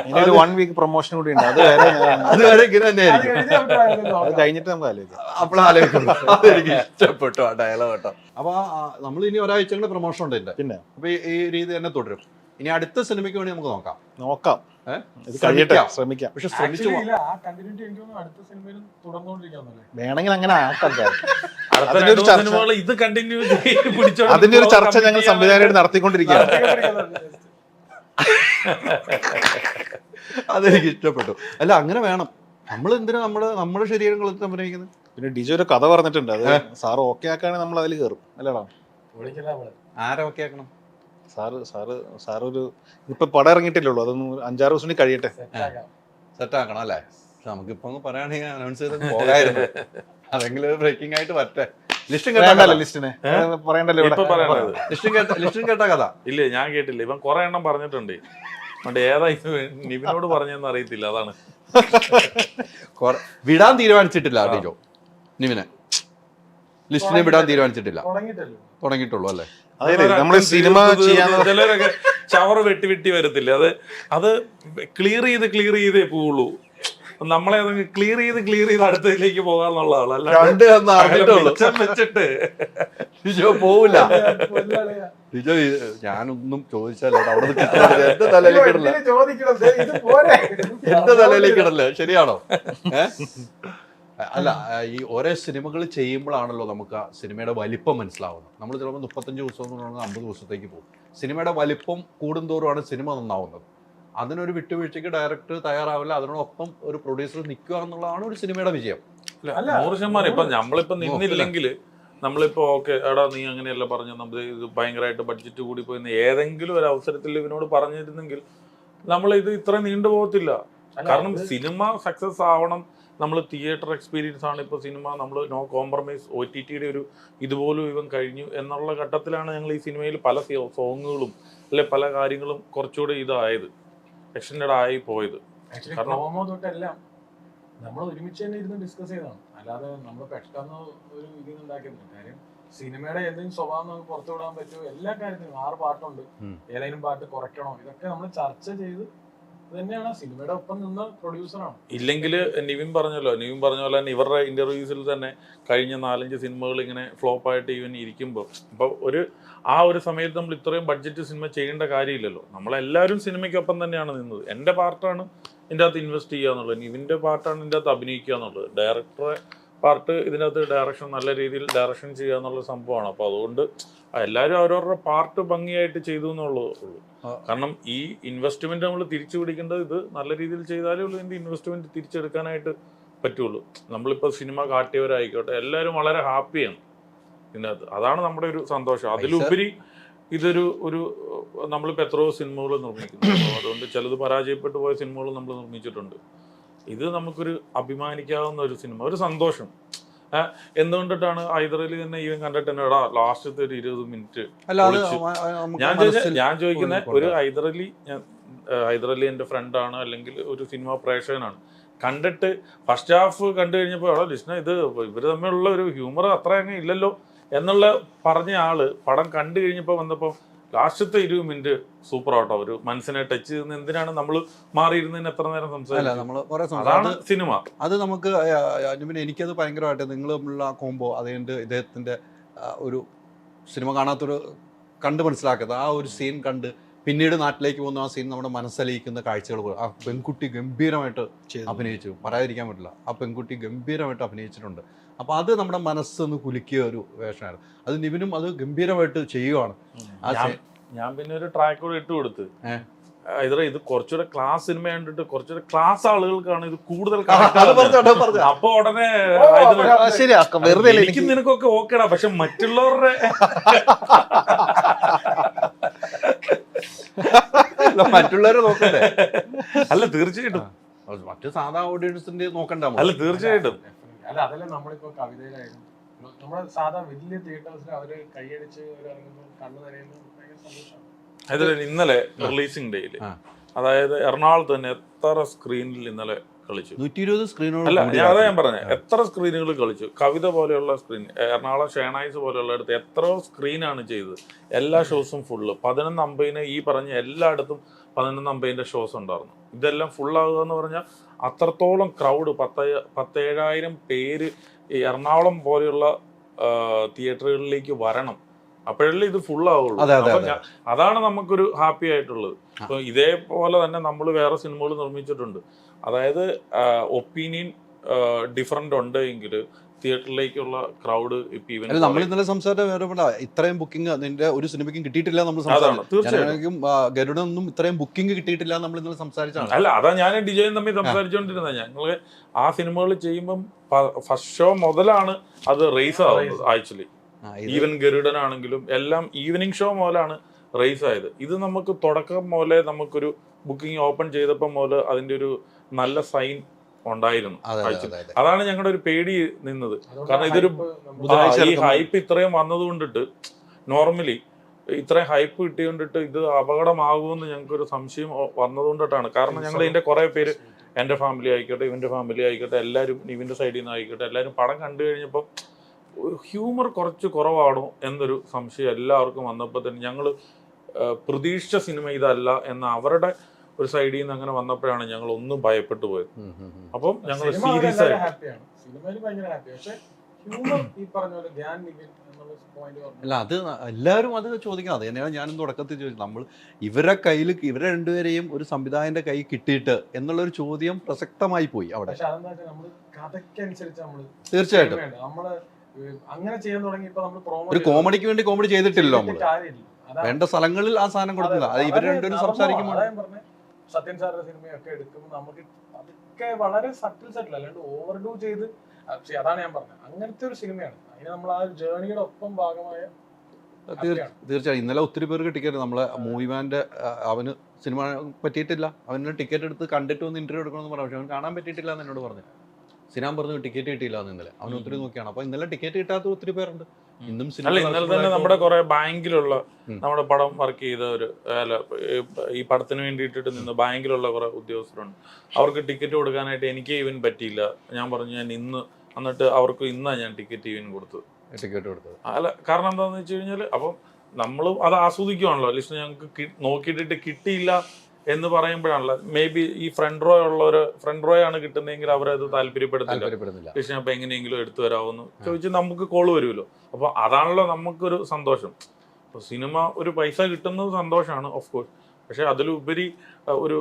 ഇനി ഒരു 1 വീക്ക് പ്രൊമോഷൻ കൂടി ഉണ്ട്, അത് വരെ അതുവരെ ഇങ്ങനെ തന്നെ ആയിരിക്കും. അത് കഴിഞ്ഞിട്ട് നമുക്ക് ആലോചിക്കാം. അപ്പോഴാലോചിക്കുന്നു. അതെനിക്ക് ഇഷ്ടപ്പെട്ടു ആ ഡയലോഗ് കേട്ടോ. അപ്പൊ നമ്മൾ ഇനി ഒരാഴ്ച കൂടെ പ്രൊമോഷൻ ഉണ്ട് ഇതിന്റെ. പിന്നെ അപ്പൊ ഈ രീതി തന്നെ തുടരും. ഇനി അടുത്ത സിനിമയ്ക്ക് വേണ്ടി നമുക്ക് നോക്കാം. ഇത് കഴിയട്ടെ, ശ്രമിക്കാം. പക്ഷെ ശ്രമിച്ചു ആ കണ്ടിന്യൂറ്റി എനിക്ക് തോന്നുന്നു അടുത്ത സിനിമയിലും തുടർന്നുകൊണ്ടിരിക്കാന്നല്ലേ. വേണമെങ്കിൽ അങ്ങനെ ആക്കാം. അടുത്ത അതിന്റെ ഒരു രണ്ട് ചർച്ച സിനിമകൾ ഇത് കണ്ടിന്യൂ പിടിച്ചോണ്ട് അതിന്റെ ഒരു ചർച്ച ഞങ്ങൾ സംവിധാനമായിട്ട് നടത്തിക്കൊണ്ടിരിക്കുകയാണ്. അതെനിക്ക് ഇഷ്ടപ്പെട്ടു. അല്ല അങ്ങനെ വേണം. നമ്മൾ എന്തിനാ നമ്മുടെ ശരീരങ്ങൾ അഭിനയിക്കുന്നത്. പിന്നെ ഡിജോ ഒരു കഥ പറഞ്ഞിട്ടുണ്ട്, അത് സാർ ഓക്കെ ആക്കുകയാണെങ്കിൽ നമ്മൾ അതിൽ കയറും അല്ലേടാ. ആരെ ഒക്കെ ആക്കണം. സാറ് ഒരു ഇപ്പൊ പടം ഇറങ്ങിയിട്ടില്ലല്ലോ, അതൊന്ന് 5-6 ദിവസം കൂടി കഴിയട്ടെ, സെറ്റ് ആക്കണം അല്ലേ. പക്ഷെ നമുക്കിപ്പോ പറയുകയാണെങ്കിൽ അനൗൺസ് ചെയ്ത് പോകായിരുന്നു. അതെങ്കിലും ബ്രേക്കിംഗ് ആയിട്ട് വരട്ടെ. ലിസ്റ്റും കേട്ടല്ലോ. ലിസ്റ്റിനെ പറയണ്ടല്ലോ ഇപ്പൊ പറയണത്. ലിസ്റ്റും കേട്ട കഥ ഇല്ലേ, ഞാൻ കേട്ടില്ല. ഇവൻ കുറെ എണ്ണം പറഞ്ഞിട്ടുണ്ട്. അതുകൊണ്ട് ഏതാ നിവിനോട് പറഞ്ഞെന്ന് അറിയത്തില്ല. അതാണ് വിടാൻ തീരുമാനിച്ചിട്ടില്ല ഡിജോ. നിവിനെ ലിസ്റ്റിനെ വിടാൻ തീരുമാനിച്ചിട്ടില്ല. തുടങ്ങിയിട്ടുള്ളൂ അല്ലേ. അതെ, നമ്മള് സിനിമ ചെയ്യാൻ ചിലരൊക്കെ ചവറ് വെട്ടി വരത്തില്ല. അത് ക്ലിയർ ചെയ്തേ പോവുള്ളൂ. നമ്മളെ ക്ലിയർ ചെയ്ത് അടുത്തതിലേക്ക് പോകാന്നുള്ളതാണ്. അല്ലാണ്ട് വെച്ചിട്ട് ഡിജോ പോവില്ല. ഡിജോ ഞാനൊന്നും ചോദിച്ചാലോ അവിടെ എന്റെ തലയിലേക്ക് ഇടല്ലേ, എന്റെ തലയിലേക്ക് ഇടല്ലേ. ശരിയാണോ? അല്ല, ഈ ഓരോ സിനിമകൾ ചെയ്യുമ്പോഴാണല്ലോ നമുക്ക് ആ സിനിമയുടെ വലിപ്പം മനസ്സിലാവുന്നത്. നമ്മൾ ചിലപ്പോൾ 35 ദിവസം എന്ന് പറയുന്നത് 50 ദിവസത്തേക്ക് പോകും. സിനിമയുടെ വലിപ്പം കൂടുന്തോറുമാണ് സിനിമ നന്നാവുന്നത്. അതിനൊരു വിട്ടുവീഴ്ചയ്ക്ക് ഡയറക്ടർ തയ്യാറാവില്ല, അതിനോടൊപ്പം ഒരു പ്രൊഡ്യൂസർ നിൽക്കുക എന്നുള്ളതാണ് ഒരു സിനിമയുടെ വിജയം. 100%. ഇപ്പൊ നമ്മളിപ്പോ നിന്നില്ലെങ്കിൽ നമ്മളിപ്പോ ഓക്കെ എടാ നീ അങ്ങനെയല്ല പറഞ്ഞു, നമ്മൾ ഇത് ഭയങ്കരമായിട്ട് ബഡ്ജറ്റ് കൂടി പോയി ഏതെങ്കിലും ഒരു അവസരത്തിൽ ഇവനോട് പറഞ്ഞിരുന്നെങ്കിൽ നമ്മൾ ഇത് ഇത്ര നീണ്ടുപോകത്തില്ല. കാരണം സിനിമ സക്സസ് ആവണം. നമ്മൾ തിയേറ്റർ എക്സ്പീരിയൻസ് ആണ് ഇപ്പോൾ സിനിമ. നമ്മൾ നോ കോംപ്രമൈസ്. OTTയുടെ ഒരു ഇതുപോലും ഇവൻ കഴിഞ്ഞു എന്നുള്ള ഘട്ടത്തിലാണ് ഞങ്ങൾ ഈ സിനിമയിൽ പല സോങ്ങുകളും അല്ലെ പല കാര്യങ്ങളും കുറച്ചുകൂടി ഇതായത്, എക്സ്റ്റൻഡ് ആയി പോയത്. കാരണം തൊട്ടെല്ലാം നമ്മൾ ഒരുമിച്ച് തന്നെ ഇരുന്ന് ഡിസ്കസ് ചെയ്തതാണ്. അല്ലാതെ നമ്മൾ പെട്ടെന്ന് ഒരു ഇതിൽ ഉണ്ടാക്കിയില്ല. കാര്യം സിനിമയുടെ എന്തെങ്കിലും സ്വഭാവം നമുക്ക് പുറത്തു വിടാൻ പറ്റുമോ, എല്ലാ കാര്യത്തിനും 6 പാട്ടുണ്ട്, ഏതെങ്കിലും പാട്ട് കുറയ്ക്കണോ, ഇതൊക്കെ നമ്മൾ ചർച്ച ചെയ്ത് തന്നെയാണ് സിനിമയുടെ ഒപ്പം നിന്ന പ്രൊഡ്യൂസറാണ്. ഇല്ലെങ്കിൽ നിവിൻ പറഞ്ഞ പോലെ തന്നെ ഇവരുടെ ഇന്റർവ്യൂസിൽ തന്നെ കഴിഞ്ഞ 4-5 സിനിമകൾ ഇങ്ങനെ ഫ്ലോപ്പായിട്ട് ഇവൻ ഇരിക്കുമ്പോൾ അപ്പോൾ ആ ഒരു സമയത്ത് നമ്മൾ ഇത്രയും ബഡ്ജറ്റ് സിനിമ ചെയ്യേണ്ട കാര്യമില്ലല്ലോ. നമ്മളെല്ലാവരും സിനിമയ്ക്കൊപ്പം തന്നെയാണ് നിന്നത്. എൻ്റെ പാർട്ടാണ് ഇതിൻ്റെ അകത്ത് ഇൻവെസ്റ്റ് ചെയ്യുക എന്നുള്ളത്, നിവിൻ്റെ പാർട്ടാണ് ഇതിൻ്റെ അകത്ത് അഭിനയിക്കുക എന്നുള്ളത്, ഡയറക്ടറെ പാർട്ട് ഇതിനകത്ത് ഡയറക്ഷൻ നല്ല രീതിയിൽ ഡയറക്ഷൻ ചെയ്യുക എന്നുള്ള സംഭവമാണ്. അപ്പോൾ അതുകൊണ്ട് എല്ലാവരും അവരവരുടെ പാർട്ട് ഭംഗിയായിട്ട് ചെയ്തു എന്നുള്ളൂ. കാരണം ഈ ഇൻവെസ്റ്റ്മെന്റ് നമ്മൾ തിരിച്ചു പിടിക്കേണ്ടത് ഇത് നല്ല രീതിയിൽ ചെയ്താലേ ഉള്ളൂ ഇതിന്റെ ഇൻവെസ്റ്റ്മെന്റ് തിരിച്ചെടുക്കാനായിട്ട് പറ്റുള്ളൂ. നമ്മളിപ്പോൾ സിനിമ കാട്ടിയവരായിക്കോട്ടെ എല്ലാവരും വളരെ ഹാപ്പിയാണ് ഇതിനകത്ത്. അതാണ് നമ്മുടെ ഒരു സന്തോഷം. അതിലുപരി ഇതൊരു നമ്മളിപ്പോൾ എത്രയോ സിനിമകൾ നിർമ്മിക്കുന്നു. അതുകൊണ്ട് ചിലത് പരാജയപ്പെട്ടു പോയ സിനിമകൾ നമ്മൾ നിർമ്മിച്ചിട്ടുണ്ട്. ഇത് നമുക്കൊരു അഭിമാനിക്കാവുന്ന ഒരു സിനിമ, ഒരു സന്തോഷം. എന്തുകൊണ്ടിട്ടാണ് ഹൈദരലി തന്നെ ഈവൻ കണ്ടിട്ട് തന്നെ ലാസ്റ്റത്തെ ഒരു 20 മിനിറ്റ് ഞാൻ ചോദിക്കുന്ന ഒരു ഹൈദരലി എൻ്റെ ഫ്രണ്ടാണ് അല്ലെങ്കിൽ ഒരു സിനിമ പ്രേക്ഷകനാണ്. കണ്ടിട്ട് ഫസ്റ്റ് ഹാഫ് കണ്ടു കഴിഞ്ഞപ്പോൾ ലിസ്ന ഇത് ഇവർ തമ്മിലുള്ള ഒരു ഹ്യൂമർ അത്ര അങ്ങ് ഇല്ലല്ലോ എന്നുള്ള പറഞ്ഞ ആള് പടം കണ്ടു കഴിഞ്ഞപ്പോൾ വന്നപ്പോൾ ലാസ്റ്റത്തെ 20 മിനിറ്റ് സൂപ്പർ ആട്ടോ. ഒരു മനസ്സിനെ ടച്ച് ചെയ്യുന്ന എന്തിനാണ് നമ്മൾ മാറിയിരുന്നതിന് എത്ര നേരം സംസാരിക്കും. അതാണ് സിനിമ. അത് നമുക്ക് എനിക്കത് ഭയങ്കരമായിട്ട് നിങ്ങൾ തമ്മിലുള്ള ആ കോംബോ, അതുകൊണ്ട് ഇദ്ദേഹത്തിന്റെ ഒരു സിനിമ കാണാത്തൊരു കണ്ട് മനസ്സിലാക്കുന്നത് ആ ഒരു സീൻ കണ്ട് പിന്നീട് നാട്ടിലേക്ക് പോകുന്ന ആ സീൻ നമ്മുടെ മനസ്സലിയിക്കുന്ന കാഴ്ചകൾ പോലെ ആ പെൺകുട്ടി ഗംഭീരമായിട്ട് അഭിനയിച്ചു, പറയാതിരിക്കാൻ പറ്റില്ല. ആ പെൺകുട്ടി ഗംഭീരമായിട്ട് അഭിനയിച്ചിട്ടുണ്ട്. അപ്പോൾ അത് നമ്മുടെ മനസ്സൊന്ന് കുലുക്കിയ ഒരു വേഷമായിരുന്നു. അത് നിവിനും അത് ഗംഭീരമായിട്ട് ചെയ്യുവാണ്. ഞാൻ പിന്നെ ഒരു ട്രാക്ക് കൂടെ ഇട്ട് കൊടുത്ത് ഇത് കുറച്ചുകൂടെ ക്ലാസ് സിനിമ കണ്ടിട്ട് കുറച്ചുകൂടെ ക്ലാസ് ആളുകൾക്കാണ് ഇത് കൂടുതൽ അപ്പൊ ഉടനെ എനിക്ക് നിനക്കൊക്കെ ഓക്കേടാ, പക്ഷെ മറ്റുള്ളവരുടെ മറ്റുള്ളവരെ നോക്കണ്ടേ? അല്ല തീർച്ചയായിട്ടും മറ്റു സാധാ ഓഡിയൻസിന്റെ നോക്കണ്ട. അല്ല തീർച്ചയായിട്ടും അല്ല അതല്ല നമ്മളിപ്പോ കവിതയിലായാലും നമ്മുടെ സാധാ വലിയ തിയേറ്റേഴ്സിൽ അവര് കൈയടിച്ച് ഇറങ്ങുമ്പോൾ കണ്ണു നനയുമ്പോൾ ഭയങ്കര സന്തോഷമാണ്. അതിൽ ഇന്നലെ റിലീസിംഗ് ഡേയില് അതായത് എറണാകുളത്ത് തന്നെ എത്ര സ്ക്രീനിൽ ഇന്നലെ കളിച്ചു? 120 സ്ക്രീനുകൾ. അല്ല ഞാൻ പറഞ്ഞത് എത്ര സ്ക്രീനുകൾ കളിച്ചു. കവിത പോലെയുള്ള സ്ക്രീൻ, എറണാകുളം ഷേണൈസ് പോലെയുള്ള അടുത്ത് എത്രയോ സ്ക്രീനാണ് ചെയ്തത്. എല്ലാ ഷോസും ഫുള്ള് 11:50 ഈ പറഞ്ഞ എല്ലായിടത്തും 11:50 ഷോസ് ഉണ്ടായിരുന്നു. ഇതെല്ലാം ഫുള്ളാകുക എന്ന് പറഞ്ഞാൽ അത്രത്തോളം ക്രൗഡ് 17,000 പേര് ഈ എറണാകുളം പോലെയുള്ള തിയേറ്ററുകളിലേക്ക് വരണം, അപ്പോഴല്ലേ ഇത് ഫുൾ ആവുള്ളൂ. അതാണ് നമുക്കൊരു ഹാപ്പി ആയിട്ടുള്ളത്. ഇപ്പൊ ഇതേപോലെ തന്നെ നമ്മൾ വേറെ സിനിമകൾ നിർമ്മിച്ചിട്ടുണ്ട്. അതായത് ഒപ്പീനിയൻ ഡിഫറെന്റ് ഉണ്ട് എങ്കിൽ തിയേറ്ററിലേക്കുള്ള ക്രൗഡ് ഇപ്പൊ നമ്മൾ ഇന്നലെ സംസാരിച്ച ഇത്രയും ബുക്കിംഗ് നിന്റെ ഒരു സിനിമയ്ക്കും കിട്ടിയിട്ടില്ല. നമ്മൾ തീർച്ചയായും ഗരുഡൊന്നും ഇത്രയും ബുക്കിംഗ് കിട്ടിയിട്ടില്ല നമ്മൾ ഇന്നലെ സംസാരിച്ചാണ്. അല്ല അതാ ഞാൻ ഡിജയും തമ്മിൽ സംസാരിച്ചുകൊണ്ടിരുന്നത്. ഞങ്ങള് ആ സിനിമകൾ ചെയ്യുമ്പം ഫസ്റ്റ് ഷോ മുതലാണ് അത് റേസ് ആവുന്നത്. ആക്ച്വലി ഈവൻ ഗരുഡൻ ആണെങ്കിലും എല്ലാം ഈവനിങ് ഷോ മുതലാണ് റേസ് ആയത്. ഇത് നമുക്ക് തുടക്കം മുതലേ നമുക്കൊരു ബുക്കിംഗ് ഓപ്പൺ ചെയ്തപ്പോൾ മുതൽ അതിന്റെ ഒരു നല്ല സൈൻ ഉണ്ടായിരുന്നു. അതാണ് ഞങ്ങളുടെ ഒരു പേടി നിന്നത്. കാരണം ഇതൊരു ഈ ഹൈപ്പ് ഇത്രയും വന്നത് കൊണ്ടിട്ട്, നോർമലി ഇത്രയും ഹൈപ്പ് കിട്ടിയോണ്ടിട്ട് ഇത് അപകടമാകുമെന്ന് ഞങ്ങൾക്കൊരു സംശയം വന്നതുകൊണ്ടിട്ടാണ്. കാരണം ഞങ്ങൾ ഇതിന്റെ കുറെ പേര്, എൻ്റെ ഫാമിലി ആയിക്കോട്ടെ ഇവന്റെ ഫാമിലി ആയിക്കോട്ടെ എല്ലാവരും ഇവന്റെ സൈഡിൽ നിന്ന് ആയിക്കോട്ടെ എല്ലാവരും പടം കണ്ടു കഴിഞ്ഞപ്പോൾ ഹ്യൂമർ കുറച്ച് കുറവാണോ എന്നൊരു സംശയം എല്ലാവർക്കും വന്നപ്പോൾ തന്നെ ഞങ്ങൾ പ്രതീക്ഷിച്ച സിനിമ ഇതല്ല എന്ന അവരുടെ ഒരു സൈഡിൽ നിന്ന് അങ്ങനെ വന്നപ്പോഴാണ് ഞങ്ങൾ ഒന്നും ഭയപ്പെട്ടു പോയത്. അപ്പം ഞങ്ങൾ സീരിയസ് ആയി അല്ല അത് എല്ലാവരും അത് ചോദിക്കണം. അത് തന്നെയാണ് ഞാനും തുടക്കത്തിൽ ചോദിച്ചത്. നമ്മൾ ഇവരുടെ കയ്യിൽ ഇവരെ രണ്ടുപേരെയും ഒരു സംവിധായകന്റെ കൈ കിട്ടിയിട്ട് എന്നുള്ളൊരു ചോദ്യം പ്രസക്തമായി പോയി അവിടെ. തീർച്ചയായിട്ടും അങ്ങനെ ചെയ്യാൻ തുടങ്ങിയപ്പോ ഒരു കോമഡിക്ക് വേണ്ടി കോമഡി ചെയ്തിട്ടില്ലല്ലോ നമ്മൾ. വേണ്ട സ്ഥലങ്ങളിൽ ആ സാധനം കൊടുക്കില്ല. അത് ഇവർ രണ്ടുപേരും സംസാരിക്കുമ്പോൾ സത്യൻ സാറിന്റെ സിനിമയൊക്കെ എടുക്കുമ്പോൾ നമുക്ക് അതൊക്കെ വളരെ സട്ടിൽ അല്ലാണ്ട് ഓവർഡൂ ചെയ്ത്, അതാണ് ഞാൻ പറഞ്ഞത്. അങ്ങനത്തെ ഒരു സിനിമയാണ്. അതിന് നമ്മൾ ആ ഒരു ജേർണിയുടെ ഒപ്പം ഭാഗമായ തീർച്ചയായും. ഇന്നലെ ഒത്തിരി പേർക്ക് ടിക്കറ്റ്, നമ്മളെ മൂവിമാന്റെ അവന് സിനിമ പറ്റിയിട്ടില്ല, അവന് ടിക്കറ്റ് എടുത്ത് കണ്ടിട്ട് വന്ന് ഇന്റർവ്യൂ എടുക്കണമെന്ന് പറഞ്ഞു. പക്ഷെ അവൻ കാണാൻ പറ്റിയിട്ടില്ല എന്ന് എന്നോട് പറഞ്ഞു. സിനാൻ പറഞ്ഞു ടിക്കറ്റ് കിട്ടിയില്ല എന്ന് ഇന്നലെ. അവൻ ഒത്തിരി നോക്കിയാണ്. അപ്പൊ ഇന്നലെ ടിക്കറ്റ് കിട്ടാത്ത ഒത്തിരി പേരുണ്ട്. ഇന്നും ഇന്നലെ തന്നെ നമ്മുടെ കുറെ ബാങ്കിലുള്ള നമ്മുടെ പടം വർക്ക് ചെയ്തവര്, ഈ പടത്തിന് വേണ്ടിയിട്ട് നിന്ന് ബാങ്കിലുള്ള കുറെ ഉദ്യോഗസ്ഥരുണ്ട്. അവർക്ക് ടിക്കറ്റ് കൊടുക്കാനായിട്ട് എനിക്ക് ഈവൻ പറ്റിയില്ല. ഞാൻ പറഞ്ഞു ഞാൻ ഇന്ന്, എന്നിട്ട് അവർക്ക് ഇന്നാണ് ഞാൻ ടിക്കറ്റ് ഈവൻ കൊടുത്തത്. അല്ല കാരണം എന്താണെന്ന് വെച്ച് കഴിഞ്ഞാൽ അപ്പം നമ്മൾ അത് ആസ്വദിക്കുവാണല്ലോ. ലിസ്റ്റ് ഞങ്ങൾക്ക് നോക്കിയിട്ടിട്ട് കിട്ടിയില്ല എന്ന് പറയുമ്പോഴാണല്ലോ മേ ബി ഈ ഫ്രണ്ട് റോ ആണ് കിട്ടുന്നതെങ്കിൽ അവരത് താല്പര്യപ്പെടുത്തില്ല. ലിസ്റ്റ് അപ്പൊ എങ്ങനെയെങ്കിലും എടുത്തു തരാമെന്ന് ചോദിച്ച് നമുക്ക് കോള് വരുമല്ലോ. അപ്പൊ അതാണല്ലോ നമുക്കൊരു സന്തോഷം. അപ്പൊ സിനിമ ഒരു പൈസ കിട്ടുന്നത് സന്തോഷമാണ് ഓഫ് കോഴ്സ്. പക്ഷെ അതിലുപരി ഒരു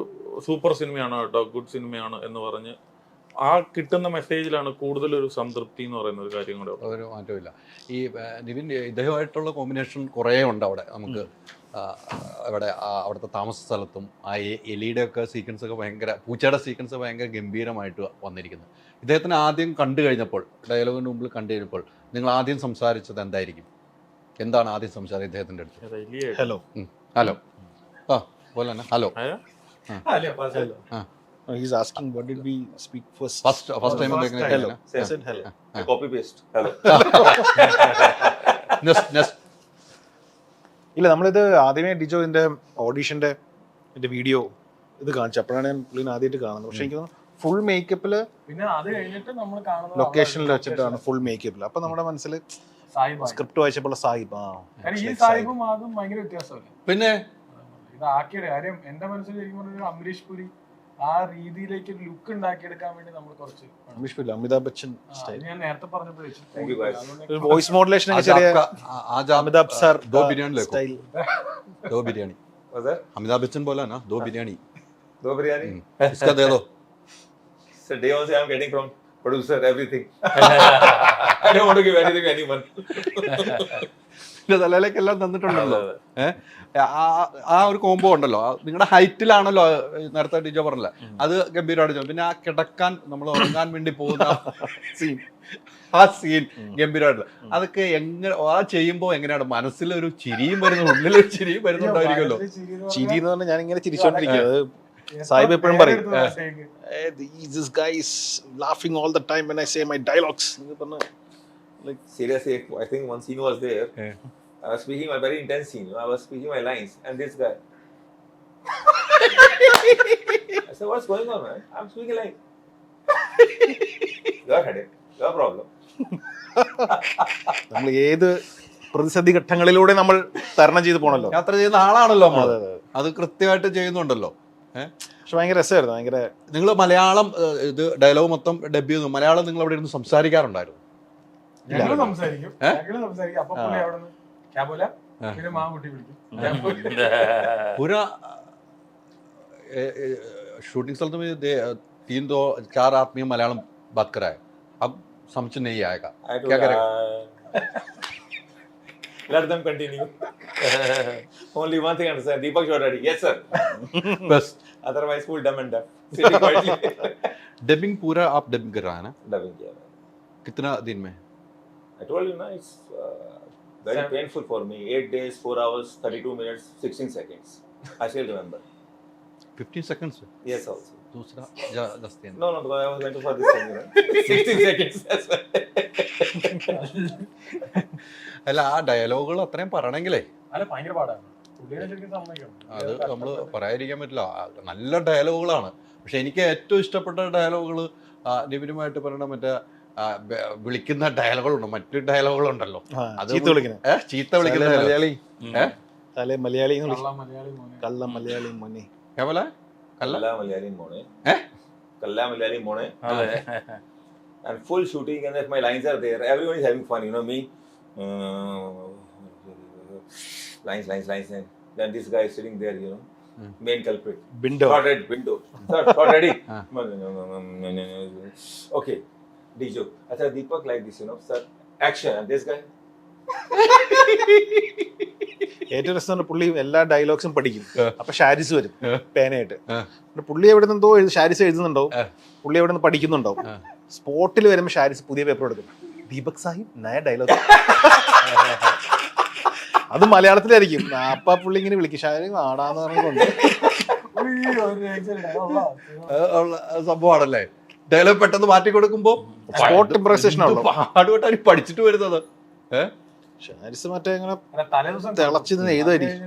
സൂപ്പർ സിനിമയാണ് കേട്ടോ, ഗുഡ് സിനിമയാണ് എന്ന് പറഞ്ഞ് ആ കിട്ടുന്ന മെസ്സേജിലാണ് കൂടുതലൊരു സംതൃപ്തി എന്ന് പറയുന്ന ഒരു കാര്യം കൂടെ. ഒരു മാറ്റമില്ല. ഈ നിവിൻ ഇദ്ദേഹമായിട്ടുള്ള കോമ്പിനേഷൻ കുറേ ഉണ്ട് അവിടെ. നമുക്ക് അവിടെ അവിടുത്തെ താമസ സ്ഥലത്തും ആ എലിയുടെ ഒക്കെ സീക്വൻസ് ഒക്കെ ഭയങ്കര, പൂച്ചയുടെ സീക്വൻസ് ഭയങ്കര ഗംഭീരമായിട്ട് വന്നിരിക്കുന്നത്. ഇദ്ദേഹത്തിന് ആദ്യം കണ്ടു കഴിഞ്ഞപ്പോൾ, ഡയലോഗിന് മുമ്പിൽ കണ്ടു കഴിഞ്ഞപ്പോൾ നിങ്ങൾ ആദ്യം സംസാരിച്ചത് എന്തായിരിക്കും? എന്താണ് ആദ്യം സംസാരിച്ചത് ഇദ്ദേഹത്തിൻ്റെ അടുത്ത്? ഹലോ ഹലോ ആ പോലെ തന്നെ hello. He's asking what did we speak first time hello. Said hello. Copy paste hello. Next. ഇല്ല, നമ്മളിത് ആദ്യമേ ഡിജോന്റെ ഓഡീഷന്റെ വീഡിയോ ഇത് കാണിച്ചപ്പോഴാണ് ഞാൻ പുള്ളിനെ ആദ്യമായിട്ട് കാണുന്നത്. പക്ഷെ എനിക്ക് ഫുൾ മേക്കപ്പില്, പിന്നെ അത് കഴിഞ്ഞിട്ട് നമ്മൾ കാണുന്നത് ലൊക്കേഷനിൽ വെച്ചിട്ടാണ് ഫുൾ മേക്കപ്പിൽ. അപ്പൊ നമ്മുടെ മനസ്സിൽ സ്ക്രിപ്റ്റ് വായിച്ചപ്പോൾ സാഹിബ്, ഈ സാഹിബും അതും ഭയങ്കര വ്യത്യാസമല്ലേ. പിന്നെ ഇത് ആക്കിയുടെ കാര്യം എന്റെ മനസ്സിൽ ശരിക്കും പറഞ്ഞ അമരീഷ് പുരി ആ രീതിയിലേക്ക് ഒരു ലുക്ക് ഉണ്ടാക്കിയെടുക്കാൻ വേണ്ടി നമ്മൾ കുറച്ച് ഇഷ്ടമില്ല അമിതാഭ് ബച്ചൻ ആ, സ്റ്റൈൽ. അത് ഞാൻ നേരത്തെ പറഞ്ഞപ്പോൾ Thank you, guys. ഒരു വോയിസ് മോഡുലേഷൻ ഒക്കെ ചെറിയ अमिताभ सर दो बिरयानी लेको स्टाइल. दो बिरयानी What's that? अमिताभ बच्चन बोला ना दो बिरयानी दो बिरयानी इसका दे दो So day one say I'm getting from producer everything. I don't want to give anything to anyone. ഇതിന്റെ തലയിലേക്കെല്ലാം തന്നിട്ടുണ്ടല്ലോ ആ ഒരു കോംബോ ഉണ്ടല്ലോ നിങ്ങളുടെ ഹൈറ്റിലാണല്ലോ നേരത്തെ ടീച്ചർ പറഞ്ഞില്ല അത് ഗംഭീരമായിട്ട് പിന്നെ ആ കിടക്കാൻ നമ്മൾ ഉറങ്ങാൻ വേണ്ടി പോകുന്ന സീൻ ആ സീൻ ഗംഭീരമായിട്ടുള്ള അതൊക്കെ എങ്ങനെ ആ ചെയ്യുമ്പോ എങ്ങനെയാണ് മനസ്സിലൊരു ചിരിയും വരുന്നു ഉള്ളിലൊരു ചിരിയും വരുന്നുണ്ടായിരിക്കുമല്ലോ ചിരി എന്ന് പറഞ്ഞാൽ ഞാൻ ഇങ്ങനെ ചിരിച്ചോണ്ടിരിക്കും. അത് സാഹിബ് എപ്പോഴും പറയും this guy is laughing all the time when I say my dialogues. Seriously, I think one scene was there. I was speaking a very intense scene. I was speaking my lines, and this guy. I said, "What's going on, man? I'm speaking like your headache, your problem." നമ്മൾ ഏത് പ്രതിസന്ധി ഘട്ടങ്ങളിലൂടെ നമ്മൾ തരണം ചെയ്ത് പോണല്ലോ. യാത്ര ചെയ്യുന്ന ആളാണല്ലോ നമ്മൾ അതെ, അതെ. അത് കൃത്യമായിട്ട് ചെയ്യുന്നുണ്ടല്ലോ പക്ഷെ ഭയങ്കര രസമായിരുന്നു. ഭയങ്കര നിങ്ങൾ മലയാളം ഇത് ഡയലോഗ് മൊത്തം ഡബ് ചെയ്യുന്നു മലയാളം നിങ്ങൾ അവിടെ ഇരുന്ന് സംസാരിക്കാറുണ്ടായിരുന്നു ഞങ്ങള് സംസാരിക്കും അപ്പൊ പുള്ളി അവിടെ നിന്ന് ക്യാബോല പിന്നെ മാങ്കുട്ടി വിളിക്കും पूरा शूटिंग स्थल में 3-4 आदमी मलयालम बात कर रहा है अब समझ नहीं आएगा I told क्या करेगा let them continue. Only one thing I understand. Deepak shot ready. Yes, sir. बस Otherwise, full dumb and dumb. Sitting quietly. Dubbing पूरा आप डबिंग कर रहा है ना Dubbing किया मैंने. कितना दिन में I told you, na, it's very painful for me. 8 days, 4 hours, 32 minutes, 16 seconds. I still remember. 15 seconds Yes, also. दूसरा दस्ते No, because I was going to for this thing, you know. 16 seconds. That's why. അല്ല ആ ഡയലോഗുകൾ അത്രയും പറയണമെങ്കിലേ അല്ല ഭയങ്കര പാടാണ് പുള്ളിയെ ശരിക്കും സമ്മതിക്കണം അത് നമ്മൾ പറയാതിരിക്കാൻ പറ്റില്ല നല്ല ഡയലോഗുകളാണ് പക്ഷെ എനിക്ക് ഏറ്റവും ഇഷ്ടപ്പെട്ട ഡയലോഗുകൾ നിവിനുമായിട്ട് പറയണ മറ്റേ വിളിക്കുന്ന ഡയലോഗുകളുണ്ട് മറ്റു ഡയലോഗുകളുണ്ടല്ലോ അത് ചീത്ത വിളിക്കുന്നത്. ചീത്ത വിളിക്കുന്ന മലയാളി ഏഹ് തലേ മലയാളി എന്ന് വിളിക്കും. കള്ള മലയാളി മോനെ കള്ള മലയാളി മോനെ. കേവല കല്ല Kalla Malayali Mone. Eh? Kalla Malayali Mone. And full shooting, and if my lines are there, everyone is having fun. You know me. Lines. And then this guy is sitting there, you know. Main culprit. Bindo. Shot ready. Bindo. Shot ready. Okay. Dijo. I said, Deepak like this, you know. Sir, action. And this guy. ഏറ്റവും രസം പുള്ളി എല്ലാ ഡയലോഗ്സും പഠിക്കും. അപ്പൊ ഷാരിസ് വരും പേനയായിട്ട്. പുള്ളി എവിടെ നിന്നോ ഷാരിസ് എഴുതുന്നുണ്ടാവും, പുള്ളി എവിടെ നിന്ന് പഠിക്കുന്നുണ്ടാവും. സ്പോട്ടിൽ വരുമ്പോൾ ഷാരിസ് പുതിയ പേപ്പർ എടുക്കും. ദീപക് സാഹിബ് നയ ഡയലോഗ്. അത് മലയാളത്തിലായിരിക്കും. അപ്പൊ പുള്ളി ഇങ്ങനെ വിളിക്കും ഷാരി ആടാന്ന് പറഞ്ഞുകൊണ്ട്. സംഭവമാണല്ലേ ഡയലോഗ് പെട്ടെന്ന് മാറ്റി കൊടുക്കുമ്പോ സ്പോട്ട് ഇംപ്രസേഷൻ ആണല്ലോ. പാടുപെട്ടാണ് പഠിച്ചിട്ട് വരുന്നത് ഷാരിസ് മറ്റേ ഇങ്ങനെ തലേദിവസം തിളച്ച് എഴുതായിരിക്കും.